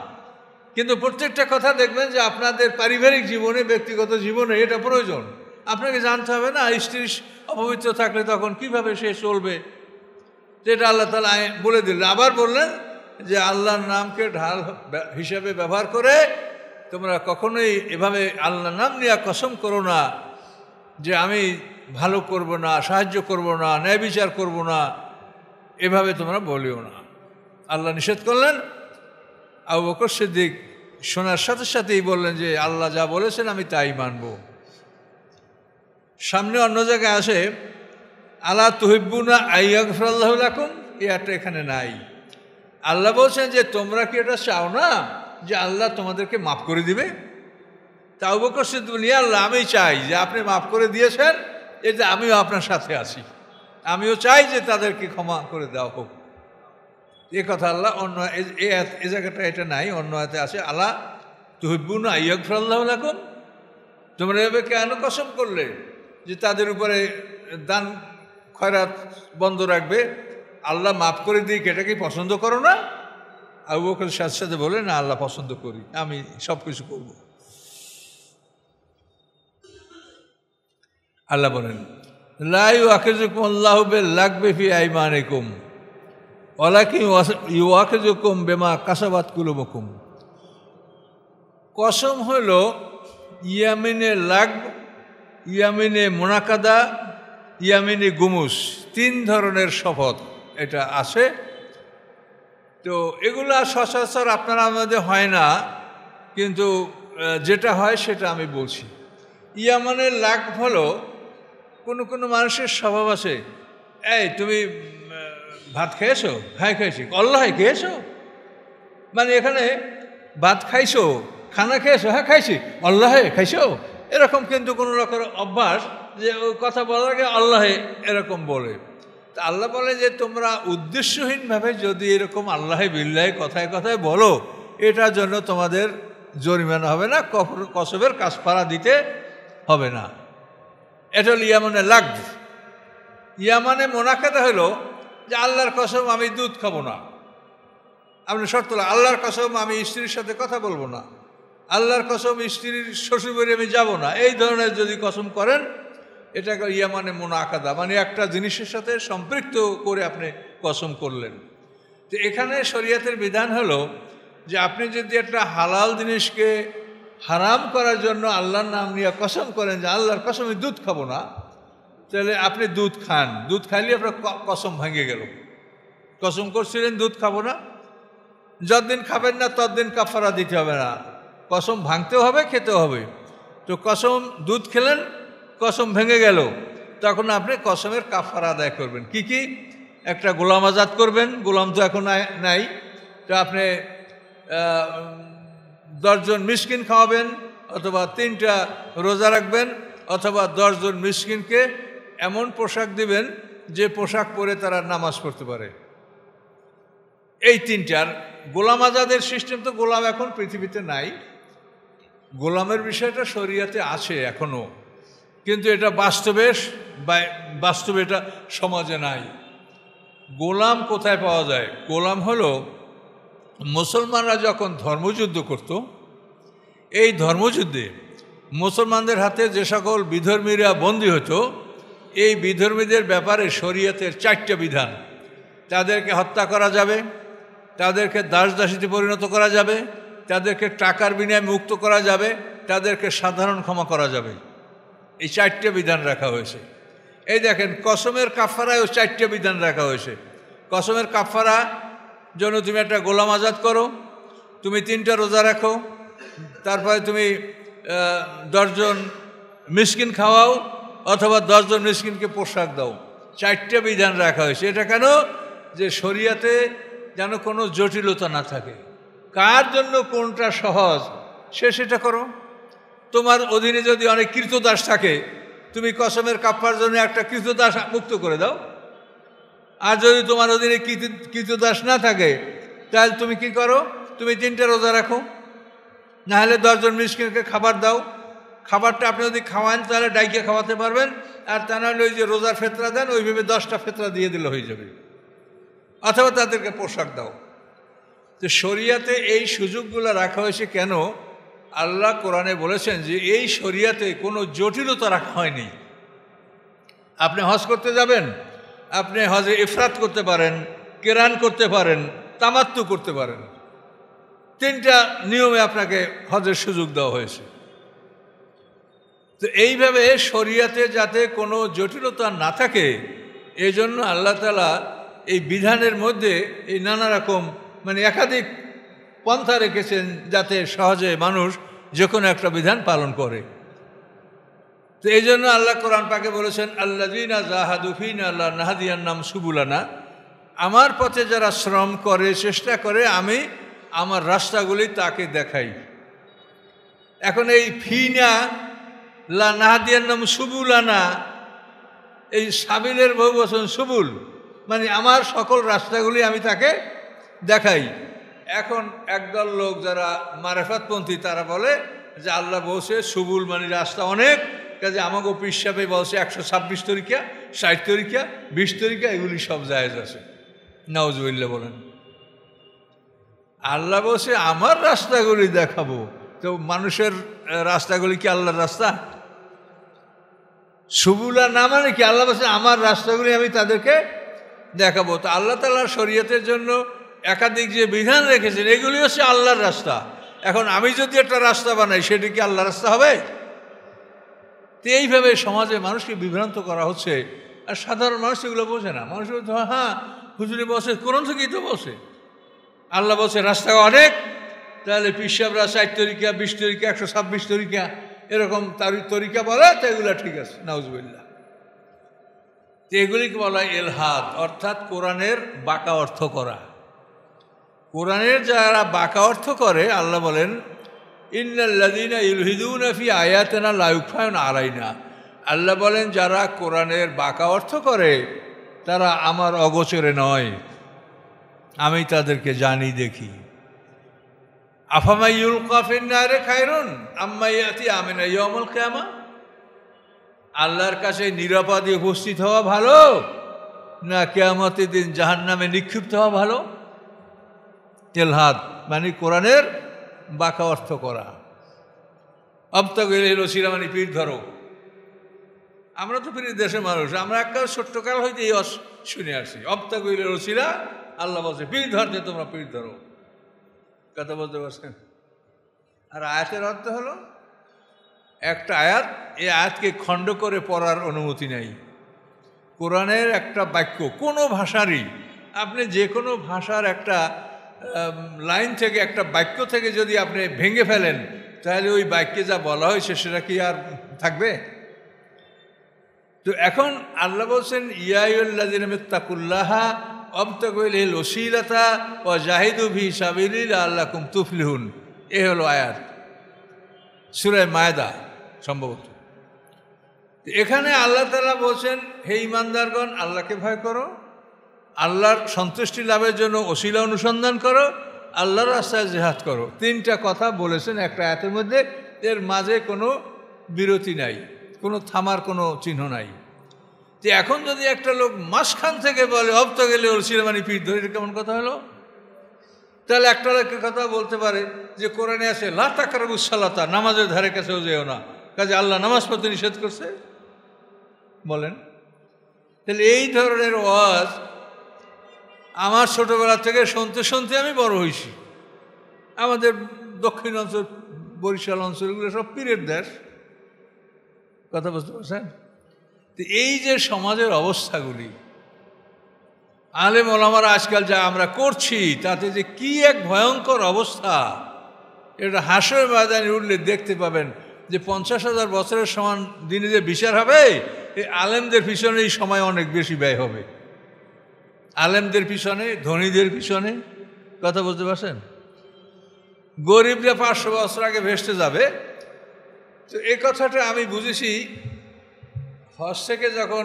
কিন্তু প্রত্যেকটা কথা দেখবেন যে আপনাদের পারিবারিক জীবনে, ব্যক্তিগত জীবনে এটা প্রয়োজন। আপনাকে জানতে হবে না, স্ত্রী অপবিত্র থাকলে তখন কিভাবে সে চলবে, যেটা আল্লাহ তাআলা বলে দিলেন। আবার বললেন যে আল্লাহর নামকে ঢাল হিসাবে ব্যবহার করে তোমরা কখনোই এভাবে আল্লাহর নাম নিয়ে কসম করো না যে আমি ভালো করব না, সাহায্য করব না, ন্যায় বিচার করব না, এভাবে তোমরা বলিও না। আল্লাহ নিষেধ করলেন। আবু বকর সিদ্দিক শোনার সাথে সাথেই বললেন যে আল্লাহ যা বলেছেন আমি তাই মানব। সামনে অন্য জায়গায় আসে আলা তুহিব্বুনা আইয়াগফিরাল্লাহু লাকুম, এটা এখানে নাই। আল্লাহ বলছেন যে তোমরা কি এটা চাও না যে আল্লাহ তোমাদেরকে মাফ করে দিবে? তা আবু বকর সিদ্দিক বললেন, ইয়া আল্লাহ আমি চাই যে আপনি মাফ করে দিয়েছেন, এতে আমিও আপনার সাথে আছি, আমিও চাই যে তাদেরকে ক্ষমা করে দেওয়া হোক। এ কথা আল্লাহ অন্য এ জায়গাটা এটা নাই, অন্য আয়াতে আছে আলা তুহিব্বুনা আইয়াগফিরাল্লাহু লাকুম, তোমরা এভাবে কেন কসম করলে যে তাদের উপরে দান খয়রাত বন্ধ রাখবে, আল্লাহ মাফ করে দিক, এটা কি পছন্দ করো না? আবু বকর সাথে সাথে বলে, না আল্লাহ পছন্দ করি, আমি সব কিছু করব। আল্লাহ বলেন লা ইউআখিযুকুম আল্লাহু বিল-লাগবি ফি আইমানিকুম ওয়ালাকিন ইউআখিযুকুম বিমা কাসাবাত কুলুবুকুম। কসম হল ইয়ামিনে লাগব, ইয়ামিনে মুনাকাদা, ইয়ামিনে গুমুস, 3 ধরনের শপথ এটা আছে। তো এগুলো সচরাচর আপনারা আমাদের হয় না, কিন্তু যেটা হয় সেটা আমি বলছি। ইয়ামানের লাগ হলো কোনো কোনো মানুষের স্বভাব আছে, এই তুমি ভাত খেয়েছো? হ্যাঁ খেয়েছি। আল্লাহে খেয়েছো? মানে এখানে ভাত খাইছো, খানা খেয়েছো? হ্যাঁ খাইছি। আল্লাহে খাইছো? এরকম কিন্তু কোনো রকম অভ্যাস যে ওই কথা বলার আগে আল্লাহে এরকম বলে। তা আল্লাহ বলে যে তোমরা উদ্দেশ্যহীনভাবে যদি এরকম আল্লাহে বিল্লাহে কথায় কথায় বলো, এটার জন্য তোমাদের জরিমানা হবে না, কসমের কাফারা দিতে হবে না। এটা হল ইয়ামানে লাগ। ইয়ামানে মুনাকাদা হলো যে আল্লাহর কসম আমি দুধ খাবো না, আপনি শর্ত আল্লাহর কসম আমি স্ত্রীর সাথে কথা বলবো না, আল্লাহর কসম স্ত্রীর শ্বশুরবাড়ি আমি যাব না, এই ধরনের যদি কসম করেন এটাকে ইয়ামানে মুনাকাদা, মানে একটা জিনিসের সাথে সম্পৃক্ত করে আপনি কসম করলেন। তো এখানে শরীয়তের বিধান হলো যে আপনি যদি একটা হালাল জিনিসকে হারাম করার জন্য আল্লাহর নাম নিয়ে কসম করেন যে আল্লাহর কসম আমি দুধ খাবো না, তাহলে আপনি দুধ খান, দুধ খাইলে আপনার কসম ভেঙে গেল। কসম করছিলেন দুধ খাবো না, যতদিন খাবেন না ততদিন কাফারা দিতে হবে না, কসম ভাঙতেও হবে, খেতেও হবে। তো কসম দুধ খেলেন, কসম ভেঙে গেল, তখন আপনি কসমের কাফারা আদায় করবেন। কি কি? একটা গোলাম আজাদ করবেন, গোলাম তো এখন নাই, তো আপনি 10 জন মিসকিন খাওয়াবেন, অথবা 3টা রোজা রাখবেন, অথবা 10 জন মিসকিনকে এমন পোশাক দিবেন যে পোশাক পরে তারা নামাজ পড়তে পারে। এই 3টার গোলাম আজাদের সিস্টেম। তো গোলাম এখন পৃথিবীতে নাই, গোলামের বিষয়টা শরীয়তে আছে এখনও, কিন্তু এটা বাস্তবে এটা সমাজে নাই। গোলাম কোথায় পাওয়া যায়? গোলাম হলো মুসলমানরা যখন ধর্মযুদ্ধ করত, এই ধর্মযুদ্ধে মুসলমানদের হাতে যে সকল বিধর্মীরা বন্দী হতো, এই বিধর্মীদের ব্যাপারে শরীয়তের 4টা বিধান। তাদেরকে হত্যা করা যাবে, তাদেরকে দাসদাসীতে পরিণত করা যাবে, তাদেরকে টাকার বিনিময়ে মুক্ত করা যাবে, তাদেরকে সাধারণ ক্ষমা করা যাবে। এই 4টে বিধান রাখা হয়েছে। এই দেখেন, কসমের কাফারায়ও 4টে বিধান রাখা হয়েছে। কসমের কাফারা জন্য তুমি একটা গোলাম আজাদ করো, তুমি 3টা রোজা রাখো, তারপরে তুমি 10 জন মিসকিন খাওয়াও, অথবা 10 জন মিসকিনকে পোশাক দাও। 4টে বিধান রাখা হয়েছে। এটা কেন? যে শরিয়াতে যেন কোনো জটিলতা না থাকে। কার জন্য কোনটা সহজ সে সেটা করো। তোমার অধীনে যদি অনেক কৃতদাস থাকে, তুমি কসমের কাফার জন্য একটা কৃতদাস মুক্ত করে দাও। আর যদি তোমার অধীনে কৃতদাস না থাকে, তাহলে তুমি কি করো? তুমি 3টা রোজা রাখো, না হলে 10 জন মিসকিনকে খাবার দাও। খাবারটা আপনি যদি খাওয়ান তাহলে ডাইকে খাওয়াতে পারবেন, আর তা নাহলে ওই যে রোজার ফেতরা দেন, ওইভাবে 10টা ফেতরা দিয়ে দিলে হয়ে যাবে। অথবা তাদেরকে পোশাক দাও। তো শরিয়াতে এই সুযোগগুলো রাখা হয়েছে কেন? আল্লাহ কোরআনে বলেছেন যে এই শরিয়াতে কোনো জটিলতা রাখা হয়নি। আপনি হজ করতে যাবেন, আপনি হজে ইফরাত করতে পারেন, কেরান করতে পারেন, তামাত্তু করতে পারেন। 3টা নিয়মে আপনাকে হজের সুযোগ দেওয়া হয়েছে। তো এইভাবে শরিয়াতে যাতে কোনো জটিলতা না থাকে, এই জন্য আল্লাহ তাআলা এই বিধানের মধ্যে এই নানা রকম একাধিক পন্থা রেখেছেন, যাতে সহজে মানুষ যে কোনো একটা বিধান পালন করে। তো এই জন্য আল্লাহ কোরআন পাকে বলেছেন, আল্লাযীনা জাহাদু ফীনা লানাহদিয়ান্নাহুম সুবুলানা, আমার পথে যারা শ্রম করে, চেষ্টা করে, আমি আমার রাস্তাগুলি তাকে দেখাই। এখন এই ফীনা লানাহদিয়ান্নাহুম সুবুলানা, এই সাবিলের বহুবচন সুবুল, আমার সকল রাস্তাগুলি আমি তাকে দেখাই। এখন একদল লোক যারা মারেফাতপন্থী, তারা বলে যে আল্লাহ বলছে সুবুল রাস্তা অনেক, কাজে আমাকে পিসাবে বলছে 126 তরিকা, 60 তরিকা, 20 তরিকা, এগুলি সব জায়েজ আছে। নাউজুবিল্লাহ বলেন। আল্লাহ বলছে আমার রাস্তাগুলি দেখাবো, তো মানুষের রাস্তাগুলি কি আল্লাহর রাস্তা? সুবুলা না কি আল্লাহ বলছে আমার রাস্তাগুলি আমি তাদেরকে দেখাবো। তো আল্লাহ তাআলার শরীয়তের জন্য একাধিক যে বিধান রেখেছেন, এগুলি হচ্ছে আল্লাহর রাস্তা। এখন আমি যদি একটা রাস্তা বানাই, সেটি কি আল্লাহর রাস্তা হবে? তো এইভাবে সমাজে মানুষকে বিভ্রান্ত করা হচ্ছে, আর সাধারণ মানুষ এগুলো বোঝে না। মানুষ বলছে হ্যাঁ হুজুরি বলছে, কোরআন থেকেই তো বলছে, আল্লাহ বলছে রাস্তা অনেক, তাহলে পিসাবরা 60 তরিকা, 20 তরিকা, 126 তরিকা, এরকম তরিকা বলে, তো এগুলো ঠিক আছে। নাউজুবিল্লাহ। তো এগুলিকে বলা হয় ইলহাদ, অর্থাৎ কোরআনের বাঁকা অর্থ করা। কোরআনের যারা বাঁকা অর্থ করে, আল্লাহ বলেন ইন্নাল্লাযীনা ইউলহিদুনা ফি আয়াতিনা লা ইখফাউনা আলাইনা, আল্লাহ বলেন যারা কোরআনের বাঁকা অর্থ করে তারা আমার অগোচরে নয়, আমি তাদেরকে জানি, দেখি। আফামা ইউলকা ফিন নারে খায়রুন আম্মা ইয়াতি আমিনা ইয়াউমুল কিয়ামা, আল্লাহর কাছে নিরাপদে উপস্থিত হওয়া ভালো, না কিয়ামতের দিন জাহান্নামে নিক্ষিপ্ত হওয়া ভালো? ইলহাদ কোরআনের বাঁকা অর্থ করা। অবতাগিল ওসিলা পীর ধরো। আমরা তো পীরের দেশের মানুষ, আমরা একটা ছোট্টকাল হইতে এই শুনে আসি, অবতাগিল ওসিলা, আল্লাহ বলছে পীর ধরতে তোমরা পীর ধরো। কথা বলতে পারছেন? আর আয়াতের অর্থ হলো একটা আয়াত, এই আয়াতকে খণ্ড করে পড়ার অনুমতি নেই। কোরআনের একটা বাক্য, কোনো ভাষারই, আপনি যে কোনো ভাষার একটা লাইন থেকে, একটা বাক্য থেকে যদি আপনি ভেঙে ফেলেন, তাহলে ওই বাক্যে যা বলা হয়েছে সেটা কি আর থাকবে? তো এখন আল্লাহ বলছেন ইয়া আইয়ুহাল্লাযীনা ইত্তাকুল্লাহা ওয়াবতাগু ইলাইহিল ওয়াসিলাতা ওয়া জাহিদু ফি সাবিলিহি লাআল্লাকুম তুফলিহুন। এ হলো আয়াত, সূরা মায়দা সম্ভবত। এখানে আল্লাহ তাআলা বলছেন হে ঈমানদারগণ, আল্লাহকে ভয় করো, আল্লাহর সন্তুষ্টি লাভের জন্য ওসিলা অনুসন্ধান করো, আল্লাহর রাস্তায় জিহাদ করো। 3টা কথা বলেছেন একটা আয়াতের মধ্যে, এর মাঝে কোনো বিরতি নাই, কোনো থামার কোনো চিহ্ন নাই। যে এখন যদি একটা লোক মাঝখান থেকে বলে অবতা গেলে ওসিলা পীর ধরে, এটা কেমন কথা হলো? তাহলে একটা লোকের কথা বলতে পারে যে কোরআনে আছে লা তাকরাবুস সালাতা, নামাজের ধারে কাছেও যেও না, কাজে আল্লাহ নামাজ পড়তে নিষেধ করছে। বলেন তাহলে এই ধরনের ওয়াজ আমার ছোটবেলা থেকে শুনতে শুনতে আমি বড় হয়েছি। আমাদের দক্ষিণ অঞ্চল, বরিশাল অঞ্চলগুলো সব পীরের দেশ, কথা বুঝতে পারছেন? তো এই যে সমাজের অবস্থাগুলি, আলেম ওলামারা আজকাল যা আমরা করছি তাতে যে কি এক ভয়ঙ্কর অবস্থা, এটা হাসরের ময়দানে উঠলে দেখতে পাবেন যে 50,000 বছরের সমান দিনে যে বিচার হবে, এই আলেমদের পিছনে এই সময় অনেক বেশি ব্যয় হবে। আলেমদের পিছনে, ধনীদের পিছনে, কথা বুঝতে পারছেন? গরিবরা 500 বছর আগে ভেসতে যাবে। তো এই কথাটা আমি বুঝেছি হজ থেকে যখন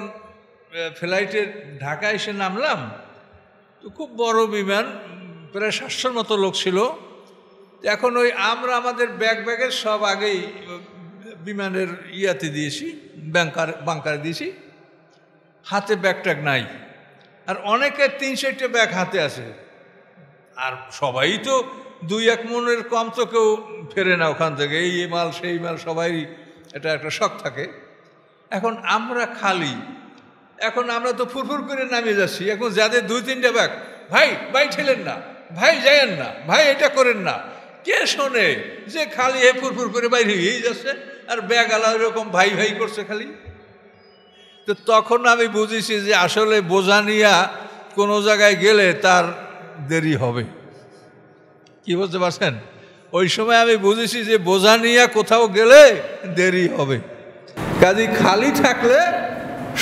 ফ্লাইটে ঢাকা এসে নামলাম, তো খুব বড় বিমান, প্রায় 700-র মতো লোক ছিল। এখন ওই আমরা আমাদের ব্যাগের সব আগেই বিমানের ইয়াতে দিয়েছি, বাংকারে দিয়েছি, হাতে ব্যাগ ট্যাগ নাই। আর অনেকের 3-4টে ব্যাগ হাতে আছে, আর সবাই তো 2-1 মনের কম তো কেউ ফেরে না ওখান থেকে, এই মাল সেই মাল সবাই এটা একটা শখ থাকে। এখন আমরা খালি, এখন আমরা তো ফুরফুর করে নামিয়ে যাচ্ছি। এখন যাদের 2-3টে ব্যাগ, ভাই ঠেলেন না, ভাই যায়েন না, ভাই এটা করেন না, কে শোনে যে খালি এ ফুরফুর করে বাইরে হয়েই যাচ্ছে, আর ব্যাগ আলা এরকম ভাই করছে খালি। তো তখন আমি বুঝেছি যে আসলে বোঝা নিয়া কোনো জায়গায় গেলে তার দেরি হবে। কি বুঝতে পারছেন? ওই সময় আমি বুঝেছি যে বোঝা নিয়ে কোথাও গেলে দেরি হবে। কাজে খালি থাকলে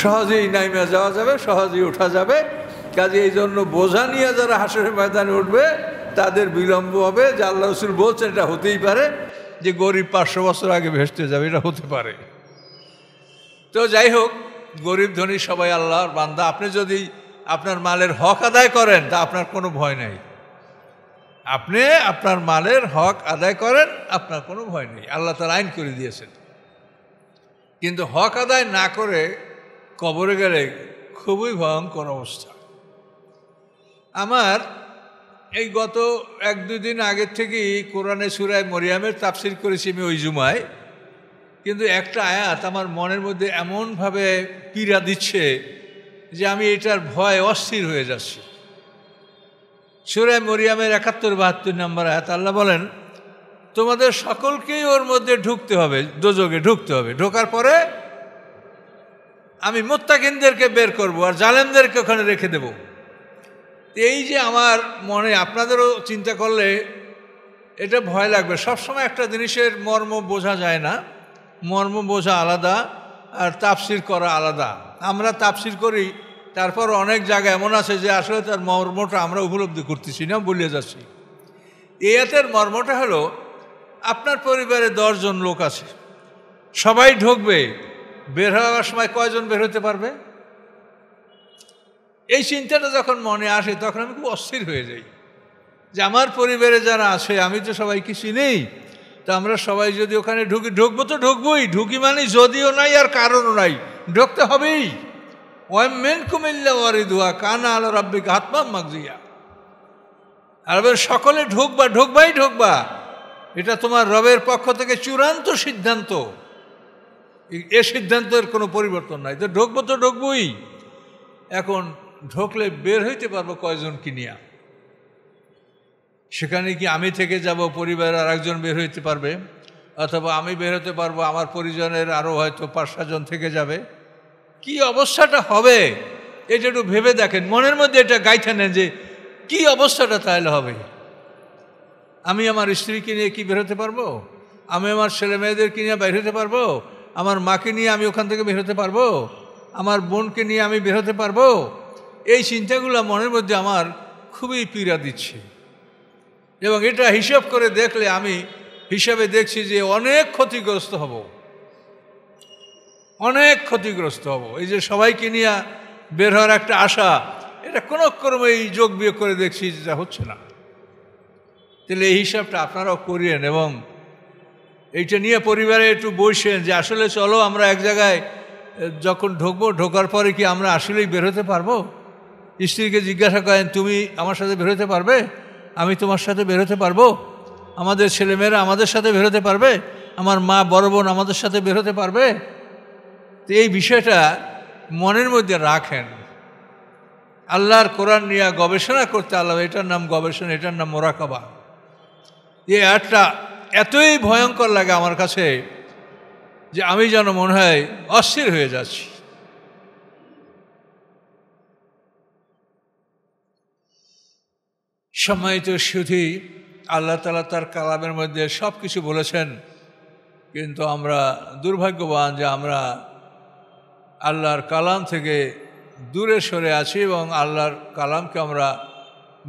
সহজেই নাইমা যাওয়া যাবে, সহজেই ওঠা যাবে। কাজে এই জন্য বোঝা নিয়ে যারা হাসরের ময়দানে উঠবে তাদের বিলম্ব হবে। যে আল্লাহ রাসূল বলছেন এটা হতেই পারে যে গরিব 500 বছর আগে ভেসতে যাবে, এটা হতে পারে। তো যাই হোক, গরিব ধনী সবাই আল্লাহর বান্দা। আপনি যদি আপনার মালের হক আদায় করেন তা আপনার কোনো ভয় নেই। আপনি আপনার মালের হক আদায় করেন, আপনার কোনো ভয় নেই, আল্লাহ তাআলা আইন করে দিয়েছেন। কিন্তু হক আদায় না করে কবরে গেলে খুবই ভয়ঙ্কর অবস্থা। আমার এই গত 1-2 দিন আগের থেকেই কোরআনে সূরা মরিয়মের তাফসীর করেছি আমি ওই জুমায়, কিন্তু একটা আয়াত আমার মনের মধ্যে এমনভাবে পীড়া দিচ্ছে যে আমি এটার ভয় অস্থির হয়ে যাচ্ছি। সূরা মরিয়মের 71-72 নম্বর আয়াত, আল্লাহ বলেন, তোমাদের সকলকেই ওর মধ্যে ঢুকতে হবে, দোজখে ঢুকতে হবে। ঢোকার পরে আমি মুত্তাকিনদেরকে বের করব আর জালেমদেরকে ওখানে রেখে দেব। এই যে আমার মনে, আপনাদেরও চিন্তা করলে এটা ভয় লাগবে। সবসময় একটা জিনিসের মর্ম বোঝা যায় না, মর্ম বোঝা আলাদা আর তাফসির করা আলাদা। আমরা তাফসির করি, তারপর অনেক জায়গা এমন আছে যে আসলে তার মর্মটা আমরা উপলব্ধি করতেছি না, বলিয়ে যাচ্ছি। এই আয়াতের মর্মটা হলো, আপনার পরিবারে 10 জন লোক আছে, সবাই ঢুকবে, বের হওয়ার সময় কয়জন বের হতে পারবে? এই চিন্তাটা যখন মনে আসে তখন আমি খুব অস্থির হয়ে যাই যে আমার পরিবারে যারা আছে, আমি তো সবাইকে চিনি, তো আমরা সবাই যদি ওখানে ঢুকবো তো ঢুকবোই, ঢুকি মানে যদিও নাই আর কারণও নাই, ঢুকতে হবেই। ওয়াম মিনকুম ইল্লা ওয়ারিদুহা কানা আলা রাব্বিকা হাতমান মাকদিয়া। আর সকলে ঢুকবা, এটা তোমার রবের পক্ষ থেকে চূড়ান্ত সিদ্ধান্ত, এ সিদ্ধান্তের কোনো পরিবর্তন নাই। তো ঢুকবোই। এখন ঢুকলে বের হইতে পারবো কয়জন কিনিয়া? সেখানে কি আমি থেকে যাব, পরিবারের আরেকজন বের হইতে পারবে, অথবা আমি বের হতে পারবো, আমার পরিজনের আরও হয়তো 5-7 জন থেকে যাবে। কি অবস্থাটা হবে এটা একটু ভেবে দেখেন, মনের মধ্যে এটা গাইথা নেন যে কি অবস্থাটা তাহলে হবে। আমি আমার স্ত্রীকে নিয়ে কি বের হতে পারবো? আমি আমার ছেলে মেয়েদেরকে নিয়ে বের হতে পারবো? আমার মাকে নিয়ে আমি ওখান থেকে বের হতে পারবো? আমার বোনকে নিয়ে আমি বের হতে পারবো? এই চিন্তাগুলো মনের মধ্যে আমার খুবই পীড়া দিচ্ছে। এবং এটা হিসাব করে দেখলে আমি হিসাবে দেখছি যে অনেক ক্ষতিগ্রস্ত হব। এই যে সবাইকে নিয়ে বের হওয়ার একটা আশা, এটা কোনো ক্রমেই যোগ বিয়োগ করে দেখছি যেটা হচ্ছে না। তাহলে এই হিসাবটা আপনারাও করিয়েন এবং এইটা নিয়ে পরিবারে একটু বসেন যে আসলে চলো আমরা এক জায়গায় যখন ঢোকার পরে কি আমরা আসলেই বের হতে পারবো? স্ত্রীকে জিজ্ঞাসা করেন, তুমি আমার সাথে বের হতে পারবে? আমি তোমার সাথে বের হতে পারবো? আমাদের ছেলেমেয়েরা আমাদের সাথে বের হতে পারবে? আমার মা বড় বোন আমাদের সাথে বের হতে পারবে? তো এই বিষয়টা মনের মধ্যে রাখেন। আল্লাহর কোরআন নিয়ে গবেষণা করতে আল্লাহ, এটার নাম গবেষণা, এটার নাম মোরাকাবা। এই আয়াতটা এতই ভয়ঙ্কর লাগে আমার কাছে যে আমি যেন মনে হয় অস্থির হয়ে যাচ্ছি। সম্মানিত সুধী, আল্লাহ তাআলা তার কালামের মধ্যে সব কিছু বলেছেন, কিন্তু আমরা দুর্ভাগ্যবান যে আমরা আল্লাহর কালাম থেকে দূরে সরে আছি এবং আল্লাহর কালামকে আমরা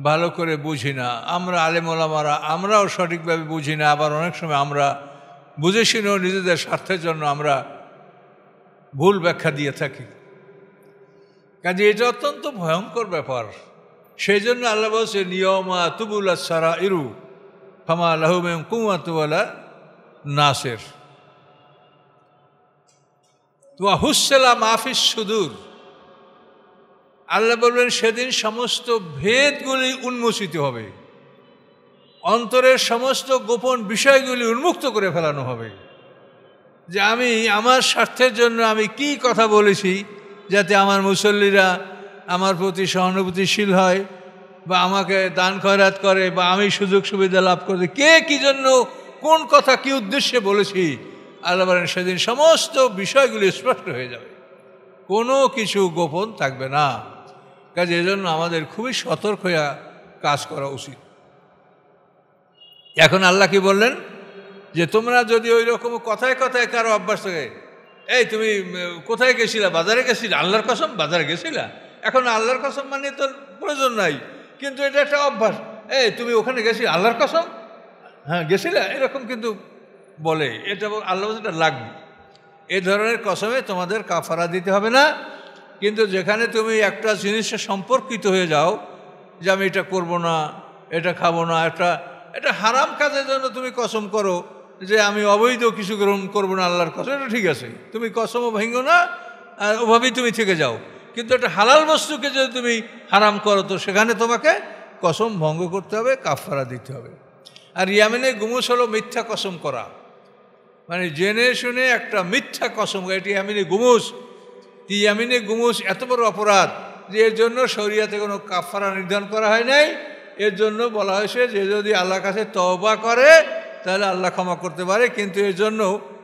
ভালো করে বুঝি না। আমরা আলেম ওলামারা আমরাও সঠিকভাবে বুঝি না, আবার অনেক সময় আমরা বুঝে শুনেও নিজেদের স্বার্থের জন্য আমরা ভুল ব্যাখ্যা দিয়ে থাকি। কাজে এটা অত্যন্ত ভয়ঙ্কর ব্যাপার। সেই জন্য আল্লাহ বলছে নিয়মা তুবুল্লা সারা ইরু ফামা লাহুমেম কুমাতুয়ালা নাসের তোয়া হুসেলা মাহফিস সুদূর। আল্লাহ বলবেন সেদিন সমস্ত ভেদগুলি উন্মোচিত হবে, অন্তরের সমস্ত গোপন বিষয়গুলি উন্মুক্ত করে ফেলানো হবে, যে আমি আমার স্বার্থের জন্য আমি কি কথা বলেছি যাতে আমার মুসল্লিরা আমার প্রতি সহানুভূতিশীল হয় বা আমাকে দান খয়রাত করে বা আমি সুযোগ সুবিধা লাভ করতে, কে কি জন্য কোন কথা কি উদ্দেশ্যে বলেছি, আল্লাহ বলেন সেদিন সমস্ত বিষয়গুলি স্পষ্ট হয়ে যাবে, কোনো কিছু গোপন থাকবে না। কাজে এজন্য আমাদের খুবই সতর্ক হয়ে কাজ করা উচিত। এখন আল্লাহ কি বললেন যে তোমরা যদি ওই রকম কথায় কথায় কারো অভ্যাস থাকে, এই তুমি কোথায় গেছিলা, বাজারে গেছিলা, আল্লাহর কসম বাজারে গেছিলা, এখন আল্লাহর কসম মানে তোর প্রয়োজন নাই, কিন্তু এটা একটা অভ্যাস, এই তুমি ওখানে গেছি আল্লাহর কসম, হ্যাঁ গেছিলা, এরকম কিন্তু বলে, এটা আল্লাহ এটা লাগবে। এই ধরনের কসমে তোমাদের কাফারা দিতে হবে না। কিন্তু যেখানে তুমি একটা জিনিসের সম্পর্কিত হয়ে যাও যে আমি এটা করব না, এটা খাবো না, এটা হারাম কাজের জন্য তুমি কসম করো যে আমি অবৈধ কিছু গ্রহণ করবো না আল্লাহর কসম, এটা ঠিক আছে, তুমি কসমও ভেঙো না, আর ওভাবেই তুমি থেকে যাও। কিন্তু একটা হালাল বস্তুকে যদি তুমি হারাম করো তো সেখানে তোমাকে কসম ভঙ্গ করতে হবে, কাফারা দিতে হবে। আর ইয়ামিনে গুমুস হলো মিথ্যা কসম করা, মানে জেনে শুনে একটা মিথ্যা কসম, এটি ইয়ামিনে গুমুস। ইয়ামিনে গুমুস এত বড় অপরাধ যে এর জন্য শরিয়াতে কোনো কাফারা নির্ধারণ করা হয় নাই। এর জন্য বলা হয়েছে যে যদি আল্লাহর কাছে তওবা করে তাহলে আল্লাহ ক্ষমা করতে পারে, কিন্তু এর জন্য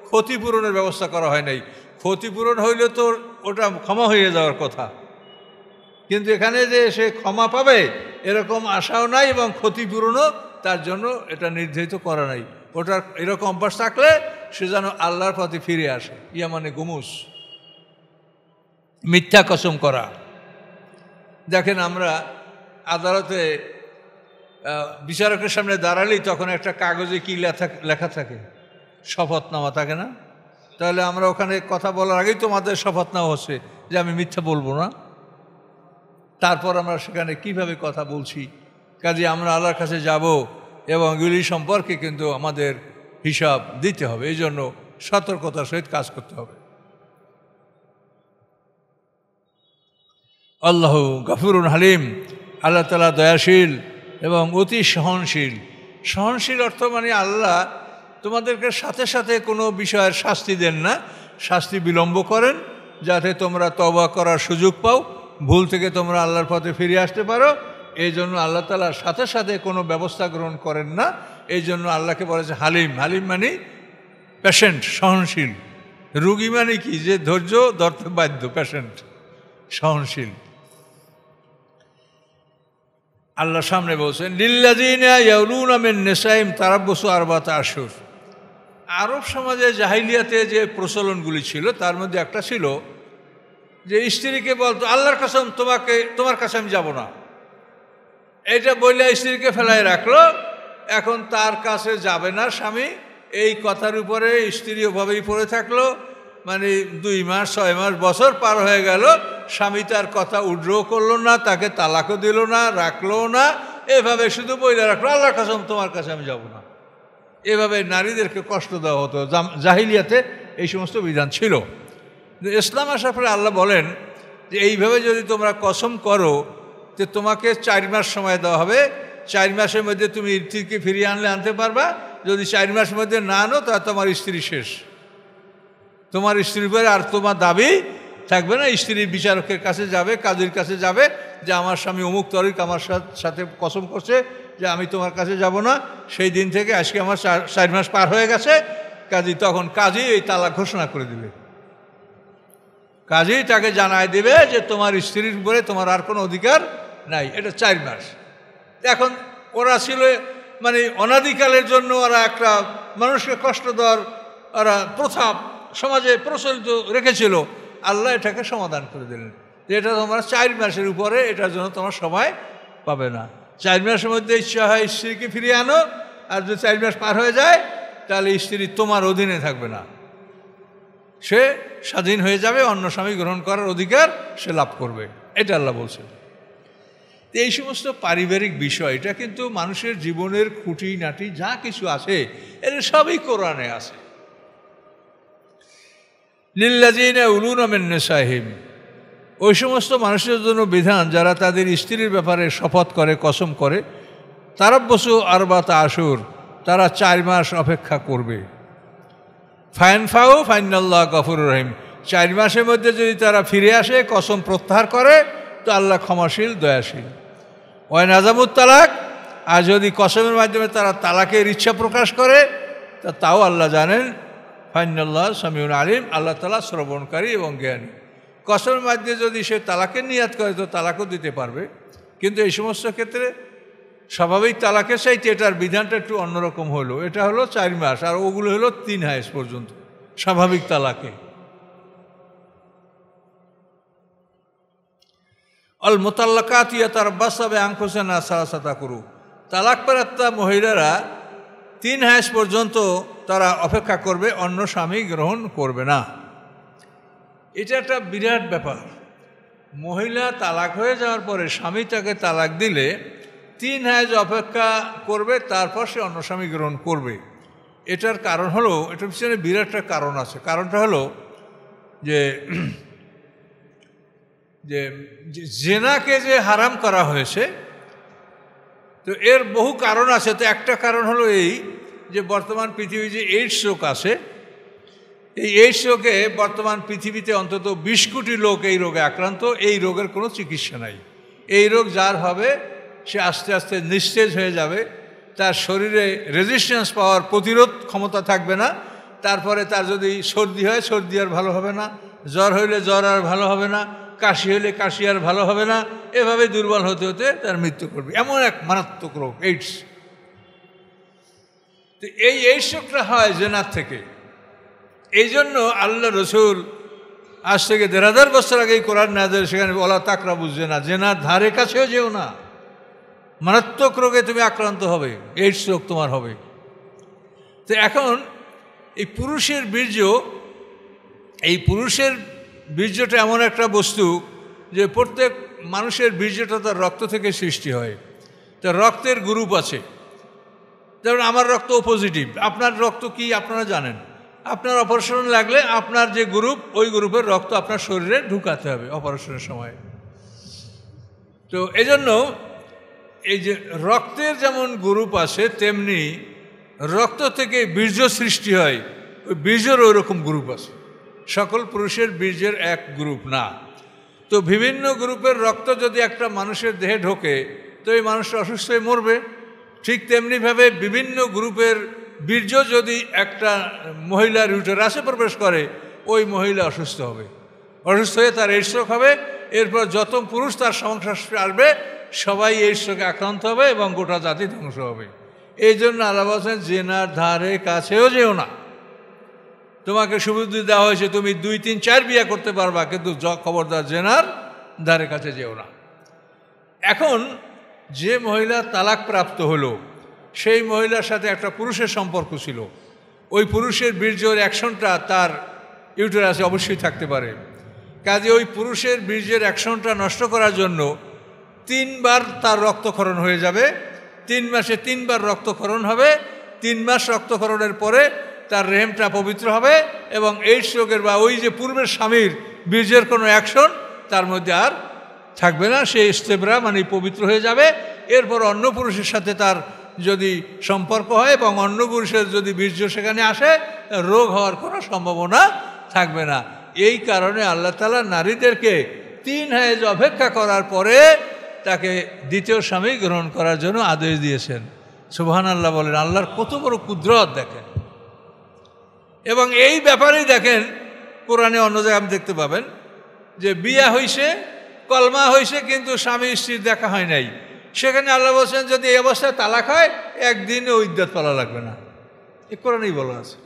ক্ষতিপূরণের ব্যবস্থা করা হয় নাই। ক্ষতিপূরণ হইলে তো ওটা ক্ষমা হয়ে যাওয়ার কথা, কিন্তু এখানে যে সে ক্ষমা পাবে এরকম আশাও নাই এবং ক্ষতিপূরণও তার জন্য এটা নির্ধারিত করা নাই। ওটার এরকম অভ্যাস থাকলে সে যেন আল্লাহর প্রতি ফিরে আসে। ইয়া মানে গুমুস, মিথ্যা কসম করা। দেখেন আমরা আদালতে বিচারকের সামনে দাঁড়ালেই তখন একটা কাগজে কি লেখা থাকে, শপথনামা থাকে না? তাহলে আমরা ওখানে কথা বলার আগেই তোমাদের শপথনামা হচ্ছে যে আমি মিথ্যা বলবো না। তারপর আমরা সেখানে কিভাবে কথা বলছি, কাজে আমরা আল্লাহর কাছে যাব এবং এগুলি সম্পর্কে কিন্তু আমাদের হিসাব দিতে হবে। এই জন্য সতর্কতার সহিত কাজ করতে হবে। আল্লাহ গফুরুন হালিম, আল্লাহ তাআলা দয়াশীল এবং অতি সহনশীল। সহনশীল অর্থ মানে আল্লাহ তোমাদেরকে সাথে সাথে কোনো বিষয়ের শাস্তি দেন না, শাস্তি বিলম্ব করেন যাতে তোমরা তওবা করার সুযোগ পাও, ভুল থেকে তোমরা আল্লাহর পথে ফিরে আসতে পারো। এই জন্য আল্লাহ তাআলা সাথে সাথে কোনো ব্যবস্থা গ্রহণ করেন না। এই জন্য আল্লাহকে বলেছে হালিম। হালিম মানে পেশেন্ট, সহনশীল। রুগী মানে কি, যে ধৈর্য ধরতে বাধ্য, পেশেন্ট, সহনশীল। আল্লাহ সামনে বলছেন লিল্লাযিনা ইয়াউলুনা মিন নিসাইহিম তারাব্বুসু আরবাতা আশহুর। আরব সমাজে জাহিলিয়াতে যে প্রচলনগুলি ছিল তার মধ্যে একটা ছিল যে স্ত্রীকে বলতো আল্লাহর কসম তোমার কাছে আমি যাব না, এইটা বললে স্ত্রীকে ফেলায় রাখলো। এখন তার কাছে যাবে না স্বামী, এই কথার উপরে স্ত্রী ওভাবেই পড়ে থাকলো। মানে 2 মাস 6 মাস বছর পার হয়ে গেল, স্বামী তার কথা উড্রও করলো না, তাকে তালাকও দিল না, রাখলো না, এভাবে শুধু বইলে রাখলো আল্লাহর কসম তোমার কাছে আমি যাব না। এভাবে নারীদেরকে কষ্ট দেওয়া হতো। জাহিলিয়াতে এই সমস্ত বিধান ছিল। ইসলাম আসার পরে আল্লাহ বলেন যে এইভাবে যদি তোমরা কসম করো যে তোমাকে 4 মাস সময় দেওয়া হবে, 4 মাসের মধ্যে তুমি স্ত্রীকে ফিরিয়ে আনতে পারবা। যদি 4 মাসের মধ্যে না আনো তাহলে তোমার স্ত্রী শেষ, তোমার স্ত্রীর উপরে আর তোমার দাবি থাকবে না। স্ত্রী বিচারকের কাছে যাবে, কাজীর কাছে যাবে যে আমার স্বামী অমুক তারিখ আমার সাথে কসম করছে যে আমি তোমার কাছে যাব না, সেই দিন থেকে আজকে আমার 4 মাস পার হয়ে গেছে। কাজী তখন কাজী এই তালাক ঘোষণা করে দিবে। কাজী তাকে জানায় দিবে যে তোমার স্ত্রীর উপরে তোমার আর কোনো অধিকার নাই। এটা 4 মাস। এখন ওরা ছিল মানে অনাদিকালের জন্য ওরা একটা মানুষকে কষ্ট দেওয়ার ওরা প্রথা সমাজে প্রচলিত রেখেছিল। আল্লাহ এটাকে সমাধান করে দিলেন যে এটা তোমরা 4 মাসের উপরে এটার জন্য তোমার সময় পাবে না। 4 মাসের মধ্যে ইচ্ছা হয় স্ত্রীকে ফিরিয়ে আনো, আর যদি 4 মাস পার হয়ে যায় তাহলে স্ত্রী তোমার অধীনে থাকবে না, সে স্বাধীন হয়ে যাবে, অন্য স্বামী গ্রহণ করার অধিকার সে লাভ করবে। এটা আল্লাহ বলছেন। এই সমস্ত পারিবারিক বিষয় এটা কিন্তু মানুষের জীবনের খুঁটিনাটি যা কিছু আছে এটা সবই কোরআনে আছে। লিল্লাযীনা ইউলুনা মিন নিসাইহিম, ওই সমস্ত মানুষের জন্য বিধান যারা তাদের স্ত্রীর ব্যাপারে শপথ করে, কসম করে, তারাব্বুসু আরবাতা আশুর, তারা 4 মাস অপেক্ষা করবে। ফাইনফাউ ফাইনাল্লাহ গফুরুর রহিম, 4 মাসের মধ্যে যদি তারা ফিরে আসে, কসম প্রত্যাহার করে, তো আল্লাহ ক্ষমাশীল, দয়াশীল। ওয়াইন আযামুত তালাক, আর যদি কসমের মাধ্যমে তারা তালাকের ইচ্ছা প্রকাশ করে তাও আল্লাহ জানেন। ফাইনাল্লাহ সামিউন আলিম, আল্লাহ তাআলা শ্রবণকারী এবং জ্ঞানী। কসমের মাধ্যমে যদি সে তালাকের নিয়াত করে তো তালাকও দিতে পারবে, কিন্তু এই সমস্ত ক্ষেত্রে স্বাভাবিক তালাকের চাইতে এটার বিধানটা একটু অন্যরকম হলো। এটা হলো 4 মাস, আর ওগুলো হলো 3 হায়েজ পর্যন্ত স্বাভাবিক তালাকে। আল মুতাল্লাকাত ইয়াতারাব্বাসনা বিআনফুসিহিন্না সালাসাতা কুরু, তালাকপ্রাপ্ত মহিলারা 3 হায়েজ পর্যন্ত তারা অপেক্ষা করবে, অন্য স্বামী গ্রহণ করবে না। এটা একটা বিরাট ব্যাপার। মহিলা তালাক হয়ে যাওয়ার পরে স্বামী তাকে তালাক দিলে 3 হায়েজ অপেক্ষা করবে, তারপর সে অন্য স্বামী গ্রহণ করবে। এটার কারণ হলো, এটার পিছনে বিরাট একটা কারণ আছে। কারণটা হলো যে যে জেনাকে যে হারাম করা হয়েছে, তো এর বহু কারণ আছে। তো একটা কারণ হলো এই যে বর্তমান পৃথিবী যে এইডস রোগ আছে, এই এইডস রোগে বর্তমান পৃথিবীতে অন্তত 20 কোটি লোক এই রোগে আক্রান্ত। এই রোগের কোনো চিকিৎসা নাই। এই রোগ যার হবে সে আস্তে আস্তে নিস্তেজ হয়ে যাবে, তার শরীরে রেজিস্ট্যান্স পাওয়ার প্রতিরোধ ক্ষমতা থাকবে না। তারপরে তার যদি সর্দি হয়, সর্দি আর ভালো হবে না, জ্বর হইলে জ্বর আর ভালো হবে না, কাশি হইলে কাশি আর ভালো হবে না, এভাবে দুর্বল হতে হতে তার মৃত্যু করবে। এমন এক মারাত্মক রোগ এইডস। তো এই এইডস রোগটা হয় জেনার থেকে। এই জন্য আল্লাহ রসুল আজ থেকে 1500 বছর আগেই কোরআন নাযিল, সেখানে ওয়ালা তাকরাবুজ জিনা, জেনার ধারে কাছেও যেও না, মারাত্মক রোগে তুমি আক্রান্ত হবে, এইডস রোগ তোমার হবে। তো এখন এই পুরুষের বীর্য, এই পুরুষের বীর্যটা এমন একটা বস্তু যে প্রত্যেক মানুষের বীর্যটা তার রক্ত থেকে সৃষ্টি হয়। তো রক্তের গ্রুপ আছে। যেমন আমার রক্ত ও পজিটিভ, আপনার রক্ত কি আপনারা জানেন। আপনার অপারেশন লাগলে আপনার যে গ্রুপ, ওই গ্রুপের রক্ত আপনার শরীরে ঢুকাতে হবে অপারেশনের সময়। তো এজন্য এই যে রক্তের যেমন গ্রুপ আছে, তেমনি রক্ত থেকে বীর্য সৃষ্টি হয়, ওই বীর্যের ওই রকম গ্রুপ আছে। সকল পুরুষের বীর্যের এক গ্রুপ না। তো বিভিন্ন গ্রুপের রক্ত যদি একটা মানুষের দেহে ঢোকে তো এই মানুষটা অসুস্থ হয়ে মরবে। ঠিক তেমনিভাবে বিভিন্ন গ্রুপের বীর্য যদি একটা মহিলার ইউটেরাসে প্রবেশ করে, ওই মহিলা অসুস্থ হবে, অসুস্থ হয়ে তার এইডস রোগ হবে। এরপর যত পুরুষ তার সংস্পর্শে আসবে সবাই এইডস রোগে আক্রান্ত হবে এবং গোটা জাতি ধ্বংস হবে। এই জন্য আল্লাহ বলেন জেনার ধারে কাছেও যেও না। তোমাকে সুবুদ্ধি দেওয়া হয়েছে তুমি 2, 3, 4 বিয়ে করতে পারবা, কিন্তু খবরদার জেনার ধারে কাছে যেও না। এখন যে মহিলা তালাক প্রাপ্ত হলো, সেই মহিলার সাথে একটা পুরুষের সম্পর্ক ছিল, ওই পুরুষের বীর্যের অ্যাকশনটা তার ইউটেরাসে অবশ্যই থাকতে পারে। কাজে ওই পুরুষের বীর্যের অ্যাকশনটা নষ্ট করার জন্য 3 বার তার রক্তক্ষরণ হয়ে যাবে। 3 মাসে 3 বার রক্তক্ষরণ হবে। 3 মাস রক্তক্ষরণের পরে তার রেহেমটা পবিত্র হবে এবং এইডস রোগের বা ওই যে পূর্বের স্বামীর বীর্যের কোনো অ্যাকশন তার মধ্যে আর থাকবে না। সে ইস্তেবরা মানে পবিত্র হয়ে যাবে। এরপর অন্য পুরুষের সাথে তার যদি সম্পর্ক হয় এবং অন্য পুরুষের যদি বীর্য সেখানে আসে, রোগ হওয়ার কোনো সম্ভাবনা থাকবে না। এই কারণে আল্লাহ তাআলা নারীদেরকে 3 হায়েজ অপেক্ষা করার পরে তাকে দ্বিতীয় স্বামী গ্রহণ করার জন্য আদেশ দিয়েছেন। সুবহানাল্লাহ বলেন, আল্লাহর কত বড় কুদরত দেখেন। এবং এই ব্যাপারেই দেখেন কোরআনে অন্য জায়গায় আপনি দেখতে পাবেন যে বিয়া হইছে, কলমা হইছে, কিন্তু স্বামী স্ত্রীর দেখা হয় নাই। সেখানে আল্লাহ বলছেন যদি এই অবস্থায় তালাক হয় একদিনও ইদ্যত পালা লাগবে না। এই কোরআনেই বলা আছে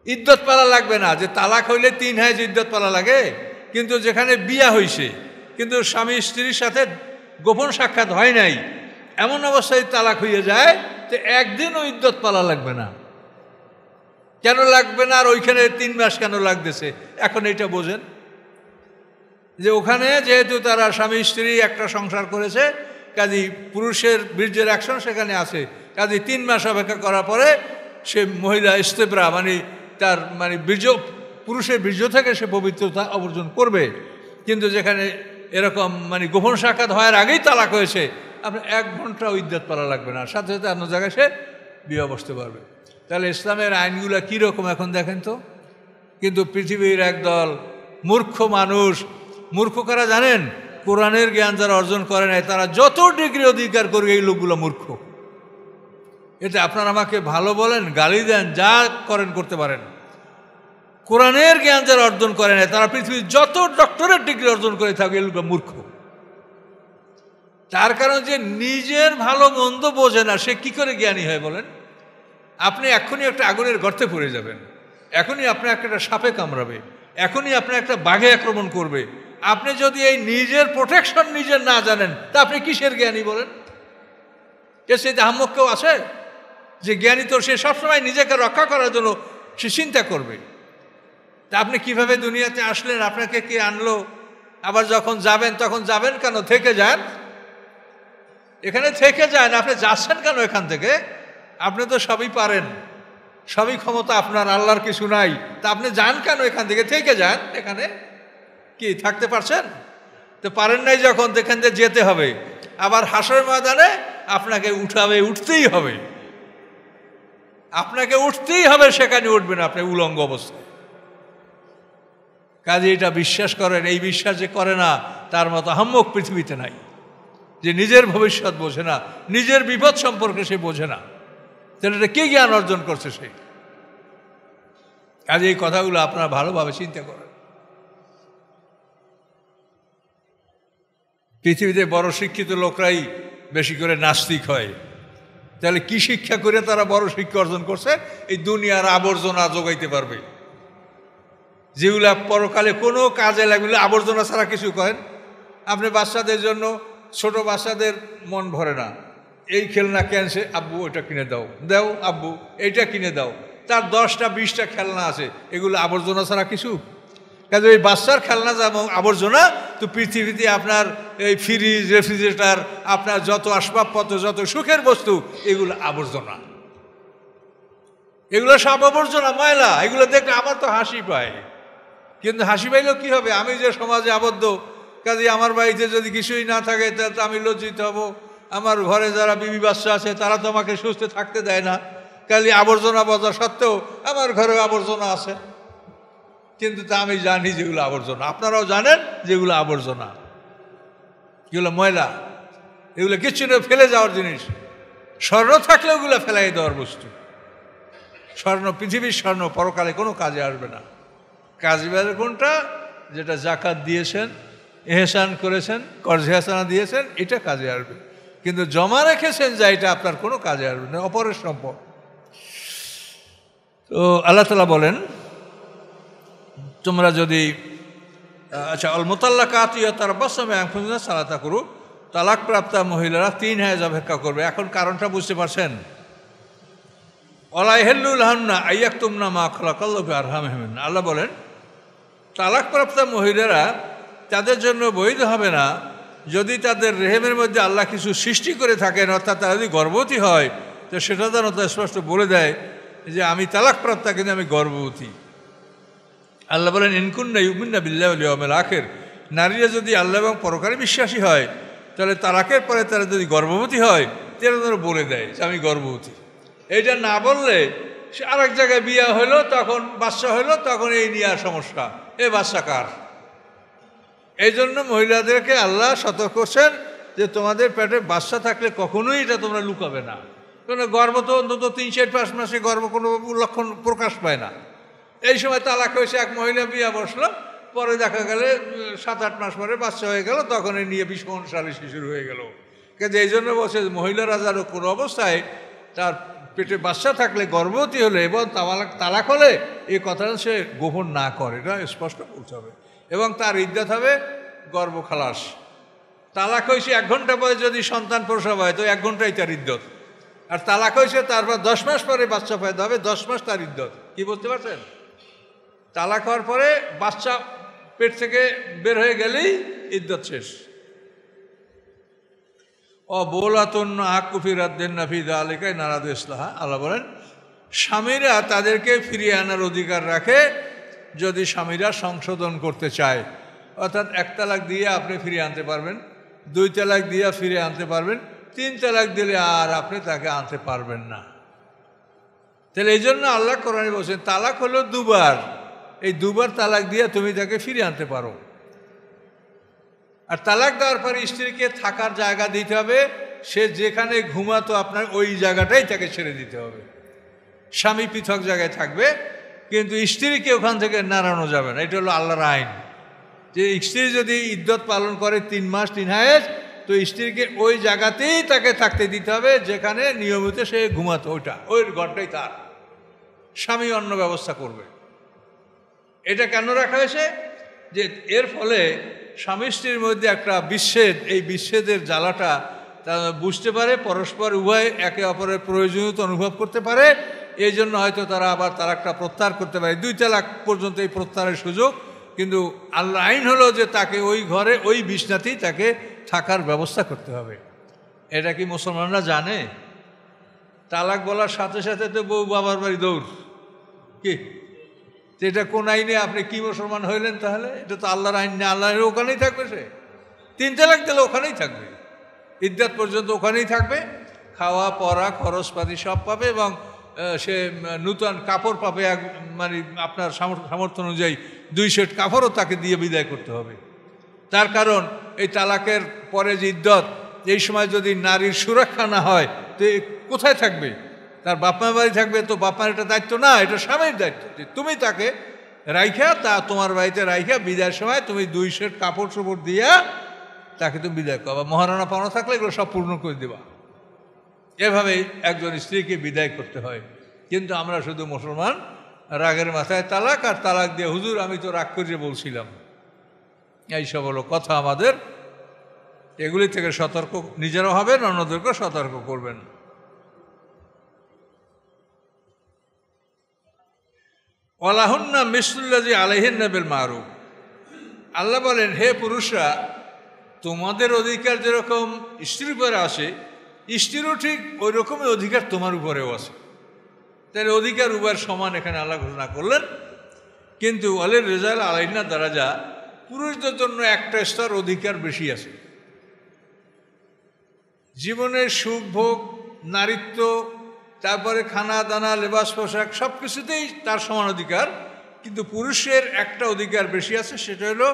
ইদ্যত পালা লাগবে না। যে তালাক হইলে 3 হায়েজ ইদ্যত পালা লাগে, কিন্তু যেখানে বিয়া হইছে কিন্তু স্বামী স্ত্রীর সাথে গোপন সাক্ষাৎ হয় নাই, এমন অবস্থায় তালাক হয়ে যায় তো একদিনও ইদ্যত পালা লাগবে না। কেন লাগবে না? আর ওইখানে 3 মাস কেন লাগতেছে? এখন এটা বোঝেন যে ওখানে যেহেতু তারা স্বামী স্ত্রী একটা সংসার করেছে, কাজী পুরুষের বীর্যের অ্যাকশন সেখানে আছে। কাজী 3 মাস অপেক্ষা করার পরে সে মহিলা ইস্তেবরা তার পুরুষের বীর্য থেকে সে পবিত্রতা অর্জন করবে। কিন্তু যেখানে এরকম গোপন সাক্ষাৎ হওয়ার আগেই তালাক হয়েছে, আপনার 1 ঘন্টাও ইদ্যত পালা লাগবে না, সাথে সাথে অন্য জায়গায় সে বিয়ে বসতে পারবে। তাহলে ইসলামের আইনগুলো কীরকম এখন দেখেন তো। কিন্তু পৃথিবীর একদল মূর্খ মানুষ, মূর্খ কারা জানেন? কোরআনের জ্ঞান যারা অর্জন করে নাই তারা যত ডিগ্রি অধিকার করবে এই লোকগুলো মূর্খ। এটা আপনারা আমাকে ভালো বলেন, গালি দেন, যা করেন করতে পারেন। কোরআনের জ্ঞান যারা অর্জন করে নাই তারা পৃথিবীর যত ডক্টরেট ডিগ্রি অর্জন করে থাকে এই লোকগুলো মূর্খ। তার কারণ যে নিজের ভালো মন্দ বোঝে না, সে কি করে জ্ঞানী হয় বলেন? আপনি এখনই একটা আগুনের গর্তে পড়ে যাবেন, এখনই আপনার একটা সাপে কামড়াবে, এখনই আপনার একটা বাঘে আক্রমণ করবে। আপনি যদি এই নিজের প্রোটেকশন নিজের না জানেন তা আপনি কিসের জ্ঞানী বলেন? এর সাথে আহম্মক কেউ আছে যে জ্ঞানী? তো সে সবসময় নিজেকে রক্ষা করার জন্য সে চিন্তা করবে। তা আপনি কিভাবে দুনিয়াতে আসলেন? আপনাকে কে আনলো? আবার যখন যাবেন তখন যাবেন কেন? থেকে যান, এখানে থেকে যান। আপনি যাচ্ছেন কেন এখান থেকে? আপনি তো সবই পারেন, সবই ক্ষমতা আপনার, আল্লাহর কিছু নাই। তা আপনি যান কেন এখান থেকে? থেকে যান। এখানে কি থাকতে পারছেন? তো পারেন নাই যখন, এখান থেকে যেতে হবে। আবার হাসরের ময়দানে আপনাকে উঠতেই হবে, আপনাকে উঠতেই হবে। সেখানে উঠবেন আপনি উলঙ্গ অবস্থায়। কাজে এটা বিশ্বাস করেন। এই বিশ্বাস যে করে না তার মতো আহম্মক পৃথিবীতে নাই, যে নিজের ভবিষ্যৎ বোঝে না, নিজের বিপদ সম্পর্কে সে বোঝে না। তাহলে এটা কে জ্ঞান অর্জন করছে সে? কাজে এই কথাগুলো আপনারা ভালোভাবে চিন্তা করেন। পৃথিবীতে বড় শিক্ষিত লোকরাই বেশি করে নাস্তিক হয়। তাহলে কি শিক্ষা করে তারা বড় শিক্ষা অর্জন করছে? এই দুনিয়ার আবর্জনা যোগাইতে পারবে, যেগুলা পরকালে কোনো কাজে লাগবে। আবর্জনা ছাড়া কিছু করেন আপনি? বাচ্চাদের জন্য, ছোট বাচ্চাদের মন ভরে না, এই খেলনা কেনছে, আব্বু ওইটা কিনে দাও, দাও আব্বু এইটা কিনে দাও। তার 10টা 20টা খেলনা আছে, এগুলো আবর্জনা ছাড়া কিছু? কাজে ওই বাচ্চার খেলনা যেমন আবর্জনা, তো পৃথিবীতে আপনার এই ফ্রিজ, রেফ্রিজারেটর, আপনার যত আসবাবপত্র, যত সুখের বস্তু, এগুলো আবর্জনা। এগুলো সব আবর্জনা, ময়লা। এগুলো দেখলে আমার তো হাসি পায়। কিন্তু হাসি পাইলেও কী হবে? আমি যে সমাজে আবদ্ধ, কাজে আমার বাড়িতে যদি কিছুই না থাকে তাহলে তো আমি লজ্জিত হব। আমার ঘরে যারা বিবি বাচ্চা আছে তারা তো আমাকে সুস্থ থাকতে দেয় না। কাজে আবর্জনা বোঝা সত্ত্বেও আমার ঘরেও আবর্জনা আছে, কিন্তু তা আমি জানি যেগুলো আবর্জনা। আপনারাও জানেন যেগুলো আবর্জনা, এগুলো ময়লা, এগুলো কিছু না ফেলে যাওয়ার জিনিস। স্বর্ণ থাকলে ওগুলো ফেলাই দেওয়ার বস্তু। স্বর্ণ, পৃথিবীর স্বর্ণ পরকালে কোনো কাজে আসবে না। কাজে আসবে কোনটা? যেটা জাকাত দিয়েছেন, এহসান করেছেন, কর্জ হাসানা দিয়েছেন, এটা কাজে আসবে। কিন্তু জমা রেখেছেন যা, এটা আপনার কোনো কাজে আসবে না, অপরের সম্পদ। তো আল্লাহ তাআলা বলেন, তোমরা যদি অল মুতাল্লাকাতু ইয়াতারাব্বাসনা বিআনফুসিহিন্না সালাতা করু, তালাকপ্রাপ্তা মহিলারা 3 হায়েজ অপেক্ষা করবে। এখন কারণটা বুঝতে পারছেন? ওয়ালা ইয়াহিল্লু লাহুন্না আইয়াকতুমনা মা খালাকাল্লাহু ফি আরহামিহিন্না। আল্লাহ বলেন তালাকপ্রাপ্তা মহিলারা, তাদের জন্য বৈধ হবে না যদি তাদের রেহেমের মধ্যে আল্লাহ কিছু সৃষ্টি করে থাকেন, অর্থাৎ তারা যদি গর্ভবতী হয়, তো সেটা যেন তারা স্পষ্ট বলে দেয় যে আমি তালাকপ্রাপ্তা, কিন্তু আমি গর্ভবতী। আল্লাহ বলেন ইনকুন্না ইউমিন্না বিল্লাহি ওয়াল ইয়াউমিল আখির, নারীরা যদি আল্লাহ এবং পরকালে বিশ্বাসী হয়, তাহলে তালাকের পরে তারা যদি গর্ভবতী হয়, তারা যেন বলে দেয় যে আমি গর্ভবতী। এইটা না বললে সে আরেক জায়গায় বিয়ে হলো, তখন বাচ্চা হলো, তখন এই নিয়ে সমস্যা, এই বাচ্চা কার? এই জন্য মহিলাদেরকে আল্লাহ সতর্ক করছেন যে তোমাদের পেটে বাচ্চা থাকলে কখনোই এটা তোমরা লুকাবে না। কারণ গর্ভ তো অন্তত 3-4-5 মাসে গর্ভ কোনো লক্ষণ প্রকাশ পায় না। এই সময় তালাক হয়েছে, এক মহিলা বিয়ে বসলো, পরে দেখা গেলে 7-8 মাস পরে বাচ্চা হয়ে গেল, তখন এই নিয়ে ভীষণ সালিশি শুরু হয়ে গেল। কিন্তু এই জন্য বলছে মহিলারা যেন কোনো অবস্থায় তার পেটে বাচ্চা থাকলে, গর্ভবতী হলে এবং তালাক হলে এই কথাটা সে গোপন না করে, এটা স্পষ্ট বলতে হবে। এবং তার ইদ্যত হবে গর্ভ খালাস। তালাক হয়েছে 1 ঘন্টা পরে যদি সন্তান প্রসব হয় তো 1 ঘন্টাই তার ইদ্যত। আর তালাক হয়েছে তারপর 10 মাস পরে বাচ্চা পয়দা হবে, 10 মাস তার ইদ্যত। কি বলতে পারছেন? তালাক হওয়ার পরে বাচ্চা পেট থেকে বের হয়ে গেলেই ইদ্যত শেষ। অবোলাতন আকুফিরাদ্দিন নাফিদা আলিকায় নারাদ ইসলাহা, আল্লাহ বলেন স্বামীরা তাদেরকে ফিরিয়ে আনার অধিকার রাখে যদি স্বামীরা সংশোধন করতে চায়। অর্থাৎ 1 তালাক দিয়ে আপনি ফিরিয়ে আনতে পারবেন, 2 তালাক দিয়ে ফিরিয়ে আনতে পারবেন, 3 তালাক দিলে আর আপনি তাকে আনতে পারবেন না। তাহলে এই জন্য আল্লাহ কোরআনে বলছেন তালাক হলো 2 বার, এই 2 বার তালাক দিয়ে তুমি তাকে ফিরিয়ে আনতে পারো। আর তালাক দেওয়ার পরে স্ত্রীকে থাকার জায়গা দিতে হবে, সে যেখানে ঘুমাতো আপনার ওই জায়গাটাই তাকে ছেড়ে দিতে হবে। স্বামী পৃথক জায়গায় থাকবে, কিন্তু স্ত্রীকে ওখান থেকে নাড়ানো যাবে না। এটা হলো আল্লাহর আইন যে স্ত্রী যদি ইদ্যত পালন করে 3 মাস 3 হায়েজ, তো স্ত্রীকে ওই জায়গাতেই তাকে থাকতে দিতে হবে যেখানে নিয়মিত সে ঘুমাতো, ওই ঘরটাই তার। স্বামী অন্য ব্যবস্থা করবে। এটা কেন রাখা হয়েছে? যে এর ফলে স্বামী স্ত্রীর মধ্যে একটা বিচ্ছেদ, এই বিচ্ছেদের জ্বালাটা তারা বুঝতে পারে, পরস্পর উভয় একে অপরের প্রয়োজনীয়তা অনুভব করতে পারে। এই জন্য হয়তো তারা আবার তালাকটা প্রত্যাহার করতে পারে। 2 তালাক পর্যন্ত এই প্রত্যাহারের সুযোগ, কিন্তু আল্লাহ আইন হলো যে তাকে ওই ঘরে ওই বিছনাতেই তাকে থাকার ব্যবস্থা করতে হবে। এটা কি মুসলমানরা জানে? তালাক বলার সাথে সাথে তো বউ বাবার বাড়ি দৌড়। কি এটা কোন আইনে আপনি কি মুসলমান হইলেন? তাহলে এটা তো আল্লাহর আইন না, আল্লাহর ওখানেই থাকবে। সে 3 তালাক দিলে ওখানেই থাকবে, ইদ্যাত পর্যন্ত ওখানেই থাকবে, খাওয়া পরা খরচপাতি সব পাবে, এবং সে নূতন কাপড় পাবে, মানে আপনার সামর্থ্য অনুযায়ী 2 সেট কাপড়ও তাকে দিয়ে বিদায় করতে হবে। তার কারণ এই তালাকের পরে যে ইদ্যত, এই সময় যদি নারীর সুরক্ষা না হয় তো কোথায় থাকবে? তার বাপমার বাড়ি থাকবে। তো বাপমার এটা দায়িত্ব না, এটা স্বামীর দায়িত্ব। তুমি তাকে রাইখা, তোমার বাড়িতে রাইখা বিদায়ের সময় তুমি 2 সেট কাপড় চোপড় দিয়া তাকে তুমি বিদায় করবা। মহারণা পাওনা থাকলে এগুলো সব পূর্ণ করে দেবা। এভাবেই একজন স্ত্রীকে বিদায় করতে হয়। কিন্তু আমরা শুধু মুসলমান রাগের মাথায় তালাক, আর তালাক দিয়ে হুজুর আমি তো রাগ করিয়ে বলছিলাম। এইসব হলো কথা। আমাদের এগুলি থেকে সতর্ক নিজেরাও হবেন, অন্যদেরকেও সতর্ক করবেন। ওয়ালাহুন্না মিসলুল্লাযী আলাইহিন্না বিল মারুফ, আল্লাহ বলেন হে পুরুষরা, তোমাদের অধিকার যেরকম স্ত্রীর উপরে আসে, স্ত্রীরও ঠিক ওই রকমই অধিকার তোমার উপরেও আছে। তাহলে অধিকার উভয়ের সমান এখানে আল্লাহ ঘোষণা করলেন। কিন্তু ওয়ালির রিজাল আলাইহিন্না দারাজা, পুরুষদের জন্য একটা স্তর অধিকার বেশি আছে। জীবনের সুখ ভোগ, নারীত্ব, তারপরে খানা দানা, লেবাস পোশাক সব কিছুতেই তার সমান অধিকার। কিন্তু পুরুষের একটা অধিকার বেশি আছে, সেটা হলো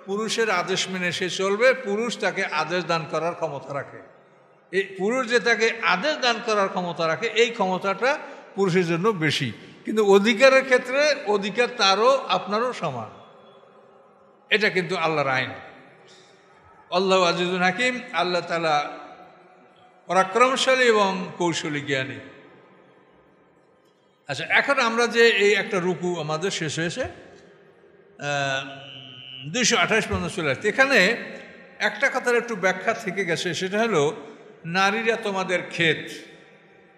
পুরুষের আদেশ মেনে সে চলবে। পুরুষ তাকে আদেশ দান করার ক্ষমতা রাখে। এই পুরুষ যে তাকে আদেশ দান করার ক্ষমতা রাখে, এই ক্ষমতাটা পুরুষের জন্য বেশি। কিন্তু অধিকারের ক্ষেত্রে অধিকার তারও আপনারও সমান। এটা কিন্তু আল্লাহর আইন। আল্লাহু আজিজুল হাকিম, আল্লাহ তাআলা পরাক্রমশালী এবং কৌশলী জ্ঞানী। আচ্ছা, এখন আমরা যে এই একটা রুকু আমাদের শেষ হয়েছে, 228 পর্যন্ত চলে আসছে। এখানে একটা কথার একটু ব্যাখ্যা থেকে গেছে, সেটা হলো নারীরা তোমাদের ক্ষেত,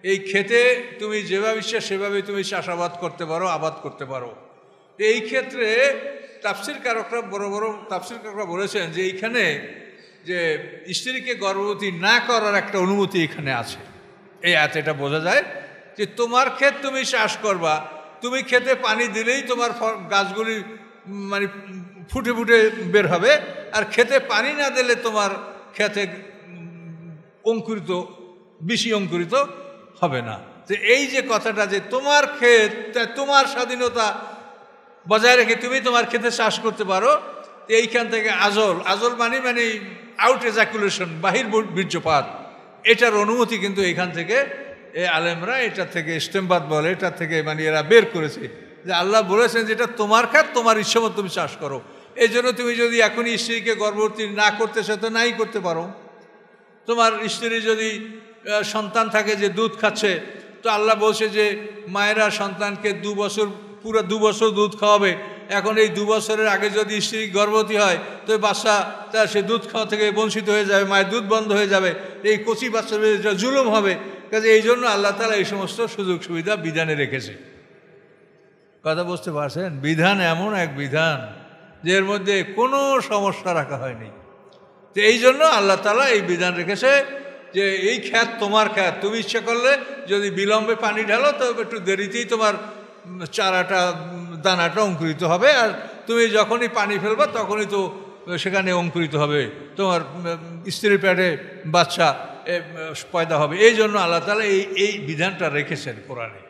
এই ক্ষেতে তুমি যেভাবে ইচ্ছা সেভাবে তুমি চাষাবাদ করতে পারো, আবাদ করতে পারো। এই ক্ষেত্রে তাফসীরকারকরা, বড় বড় তাফসীরকারকরা বলেছেন যে এইখানে যে স্ত্রীকে গর্ভবতী না করার একটা অনুমতি এখানে আছে। এই আয়াতে এটা বোঝা যায় যে তোমার ক্ষেত তুমি চাষ করবা, তুমি ক্ষেতে পানি দিলেই তোমার গাছগুলি মানে ফুটে ফুটে বের হবে, আর ক্ষেতে পানি না দিলে তোমার ক্ষেতে অঙ্কুরিত, বেশি অঙ্কুরিত হবে না। যে এই যে কথাটা যে তোমার ক্ষেত, তোমার স্বাধীনতা বজায় রেখে তুমি তোমার ক্ষেতে চাষ করতে পারো, এইখান থেকে আজল মানে আউট এজাকুলেশন, বাহির বীর্যপাত, এটার অনুমতি কিন্তু এখান থেকে এই আলেমরা এটা থেকে ইস্তেমবাদ বলে, এটা থেকে মানে এরা বের করেছে যে আল্লাহ বলেছেন যে এটা তোমার ক্ষেত, তোমার ইচ্ছামতো তুমি চাষ করো। এই জন্য তুমি যদি এখনই স্ত্রীকে গর্ভবতী না করতে চাও তো নাই করতে পারো। তোমার স্ত্রী যদি সন্তান থাকে যে দুধ খাচ্ছে, তো আল্লাহ বলছে যে মায়েরা সন্তানকে পুরো 2 বছর দুধ খাওয়াবে। এখন এই 2 বছরের আগে যদি স্ত্রী গর্ভবতী হয় তো বাচ্চা তার সে দুধ খাওয়া থেকে বঞ্চিত হয়ে যাবে, মায়ের দুধ বন্ধ হয়ে যাবে, এই কচি বাচ্চাদের জুলুম হবে। কাজে এই জন্য আল্লাহ তাআলা এই সমস্ত সুযোগ সুবিধা বিধানে রেখেছে। কথা বুঝতে পারছেন? বিধান এমন এক বিধান যে এর মধ্যে কোনো সমস্যা রাখা হয়নি। তো এই জন্য আল্লাহ তাআলা এই বিধান রেখেছে যে এই ক্ষেত তোমার ক্ষেত, তুমি ইচ্ছা করলে যদি বিলম্বে পানি ঢালো তো একটু দেরিতেই তোমার চারাটা দানাটা অঙ্কুরিত হবে, আর তুমি যখনই পানি ফেলবা তখনই তো সেখানে অঙ্কুরিত হবে, তোমার স্ত্রীর পেটে বাচ্চা পয়দা হবে। এই জন্য আল্লাহ তাআলা এই বিধানটা রেখেছেন কোরআনে।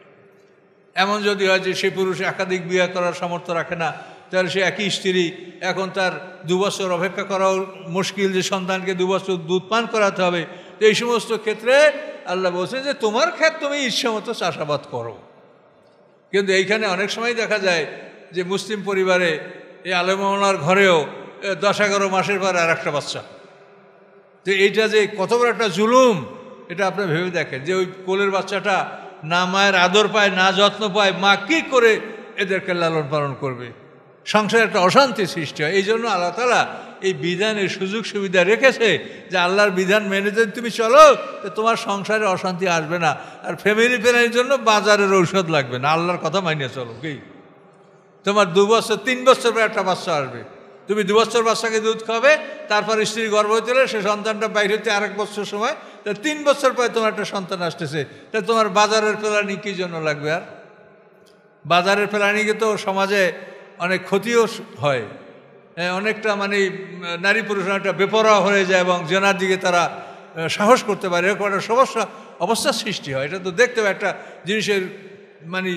এমন যদি হয় যে সে পুরুষ একাধিক বিয়ে করার সামর্থ্য রাখে না, তাহলে সে একই স্ত্রী, এখন তার 2 বছর অপেক্ষা করাও মুশকিল যে সন্তানকে 2 বছর দুধ পান করাতে হবে। তো এই সমস্ত ক্ষেত্রে আল্লাহ বলছে যে তোমার ক্ষেত তুমি ইচ্ছা মতো চাষাবাদ করো। কিন্তু এইখানে অনেক সময় দেখা যায় যে মুসলিম পরিবারে এই আলেম-ওলামার ঘরেও 10-11 মাসের পর আর একটা বাচ্চা। তো এইটা যে কত বড় একটা জুলুম, এটা আপনি ভেবে দেখেন যে ওই কোলের বাচ্চাটা না মায়ের আদর পায়, না যত্ন পায়, মা কী করে এদেরকে লালন পালন করবে? সংসারে একটা অশান্তি সৃষ্টি হয়। এই জন্য আল্লাহ তাআলা এই বিধানের সুযোগ সুবিধা রেখেছে যে আল্লাহর বিধান মেনে যদি তুমি চলো তো তোমার সংসারে অশান্তি আসবে না, আর ফ্যামিলি প্ল্যানের জন্য বাজারের ঔষধ লাগবে না, আল্লাহর কথা মানিয়ে চলো। কি তোমার 2 বছর 3 বছর পর একটা বাচ্চা আসবে, তুমি 2 বছর বাচ্চাকে দুধ খাবে, তারপর স্ত্রী গর্ভবতী হলে সে সন্তানটা বাইরে হতে আরেক বছর সময়, তা 3 বছর পরে তোমার একটা সন্তান আসতেছে, তা তোমার বাজারের প্ল্যানিং কী জন্য লাগবে? আর বাজারের প্ল্যানিংয়ে তো সমাজে অনেক ক্ষতিও হয়, অনেকটা মানে নারী পুরুষ একটা বেপরোয়া হয়ে যায় এবং জেনার দিকে তারা সাহস করতে পারে, এরকম একটা অবস্থার সৃষ্টি হয়। এটা তো দেখতে হবে একটা জিনিসের মানে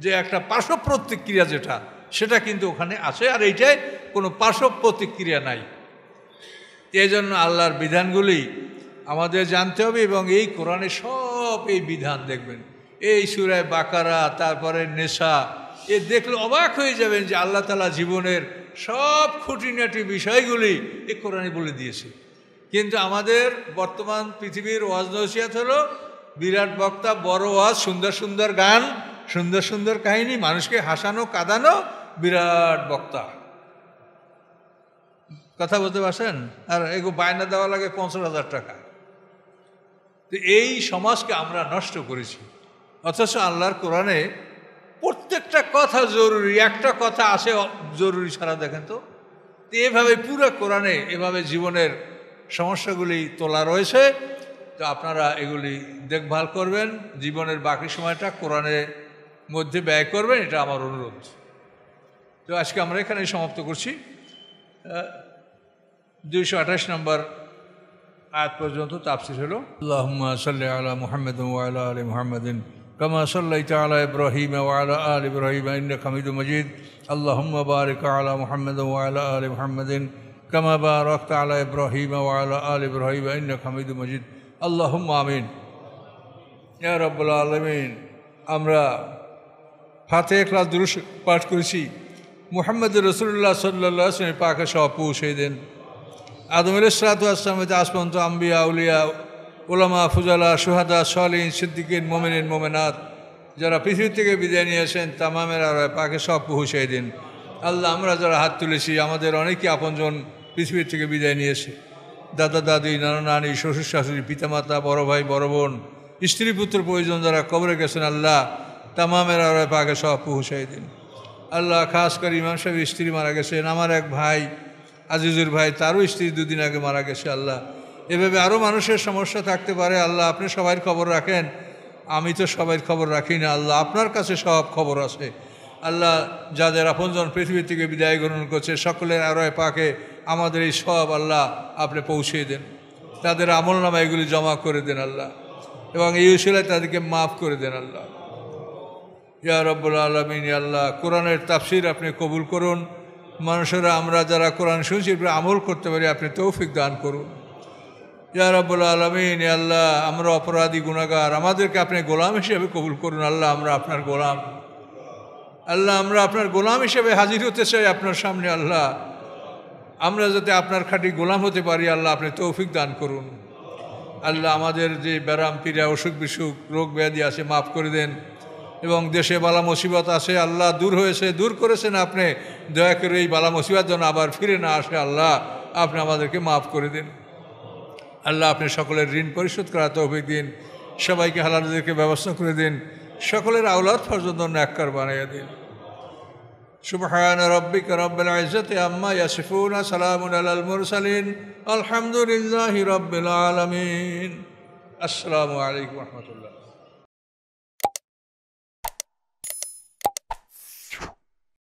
যে একটা পার্শ্ব প্রতিক্রিয়া যেটা, সেটা কিন্তু ওখানে আছে, আর এইটাই কোনো পার্শ্ব প্রতিক্রিয়া নাই। এই জন্য আল্লাহর বিধানগুলি আমাদের জানতে হবে, এবং এই কোরআনে সব এই বিধান দেখবেন, এই সূরা বাকারা, তারপরে নেশা, এ দেখলে অবাক হয়ে যাবেন যে আল্লাহ তাআলা জীবনের সব খুঁটিনাটি বিষয়গুলি এই কোরআনে বলে দিয়েছে। কিন্তু আমাদের বর্তমান পৃথিবীর ওয়াজ নসিহত হলো বিরাট বক্তা, বড় ওয়াজ, সুন্দর সুন্দর গান, সুন্দর সুন্দর কাহিনী, মানুষকে হাসানো কাঁদানো, বিরাট বক্তা। কথা বলতে পারছেন? আর এগো বায়না দেওয়া লাগে 50,000 টাকা। তো এই সমাজকে আমরা নষ্ট করেছি। অথচ আল্লাহর কোরআনে প্রত্যেকটা কথা জরুরি, একটা কথা আসে জরুরি ছাড়া, দেখেন তো। এভাবে পুরো কোরআনে এভাবে জীবনের সমস্যাগুলি তোলা রয়েছে। তো আপনারা এগুলি দেখভাল করবেন, জীবনের বাকি সময়টা কোরআনের মধ্যে ব্যয় করবেন, এটা আমার অনুরোধ। তো আজকে আমরা এখানে সমাপ্ত করছি। 228 নম্বর আয়াত পর্যন্ত তাফসীর হলো। আল্লাহুম্মা সাল্লি আলা মুহাম্মাদিন ওয়া আলা আলি মুহাম্মাদিন কামা সাল্লাইতা আলা ইব্রাহিম ওয়া আলা আলি ইব্রাহিম ইন্নাকা হামিদুম মাজিদ। আল্লাহুম্মা বারিক আলা মুহাম্মাদিন ওয়া আলা আলি মুহাম্মাদিন কামা বারাকতা আলা ইব্রাহিম ওয়া আলা আলি ইব্রাহিম ইন্নাকা হামিদুম মাজিদ। আল্লাহুম্মা আমিন। ইয়া রাব্বুল আলামিন, আমরা ফাতিহা ক্লাস দুরূদ পাঠ করেছি। মুহাম্মদ রাসূলুল্লাহ সাল্লাল্লাহু আলাইহি ওয়াসাল্লাম পাকে সব পৌঁছে দেন। আদম আলাইহিসসালাতু ওয়াসসালাম হতে আজ পর্যন্ত আম্বিয়া, আউলিয়া, উলামা, ফুজালা, শুহাদা, সালিহিন, সিদ্দিকিন, মুমিনিন, মুমিনাত যারা পৃথিবী থেকে বিদায় নিয়েছেন তামামের আর পাকে সব পৌঁছে দিন। আল্লাহ, আমরা যারা হাত তুলেছি আমাদের অনেকেই আপনজন পৃথিবীর থেকে বিদায় নিয়েছে। দাদা দাদি, নানা নানি, শ্বশুর শাশুড়ি, পিতামাতা, বড় ভাই, বড় বোন, স্ত্রী পুত্র প্রয়োজন যারা কবরে গেছেন, আল্লাহ তামামের আর পাকে সব পৌঁছে দিন। আল্লাহ, খাস করে ইমাম সাহেবের স্ত্রী মারা গেছেন, আমার এক ভাই আজিজুর ভাই, তারও স্ত্রী 2 দিন আগে মারা গেছে। আল্লাহ, এভাবে আরও মানুষের সমস্যা থাকতে পারে। আল্লাহ, আপনি সবার খবর রাখেন, আমি তো সবার খবর রাখি না। আল্লাহ, আপনার কাছে সব খবর আছে। আল্লাহ, যাদের আপনজন পৃথিবী থেকে বিদায় গ্রহণ করছে সকলের আরয় পাকে আমাদের এই সব আল্লাহ আপনি পৌঁছে দেন, তাদের আমলনামা এগুলি জমা করে দেন। আল্লাহ, এবং এই উসিলায় তাদেরকে মাফ করে দেন আল্লাহ। ইয়া রব্বুল আলামিন, ইয়া আল্লাহ, কোরআনের তাফসীর আপনি কবুল করুন। মানুষেরা আমরা যারা কোরআন শুনছি আমল করতে পারি আপনি তৌফিক দান করুন। ইয়া রব্বুল আলামিন, ইয়া আল্লাহ, আমরা অপরাধী গুনাহগার, আমাদেরকে আপনি গোলাম হিসেবে কবুল করুন। আল্লাহ, আমরা আপনার গোলাম। আল্লাহ, আমরা আপনার গোলাম হিসেবে হাজির হতে চাই আপনার সামনে। আল্লাহ, আমরা যাতে আপনার খাঁটি গোলাম হতে পারি, আল্লাহ আপনি তৌফিক দান করুন। আল্লাহ, আমাদের যে ব্যারাম পীড়া, অসুখ বিসুখ, রোগ ব্যাধি আছে মাফ করে দেন। এবং দেশে বালা মুসিবত আছে আল্লাহ দূর হয়েছে, দূর করেছেন আপনি, দয়া করে এই বালা মুসিবত যেন আবার ফিরে না আসে। আল্লাহ, আপনি আমাদেরকে মাফ করে দিন। আল্লাহ, আপনি সকলের ঋণ পরিশোধ করা তৌফিক দিন, সবাইকে হালালদেরকে ব্যবস্থা করে দিন, সকলের আওলাদ পর্যন্ত নেককার বানিয়ে দিন। সুবহান রাব্বিকা রাব্বিল ইজ্জাতি আম্মা ইয়াসিফুন, সালামুন আলাল মুরসালিন, আলহামদুলিল্লাহি রাব্বিল আলামিন। আসসালামু আলাইকুম ওয়া রাহমাতুল্লাহ।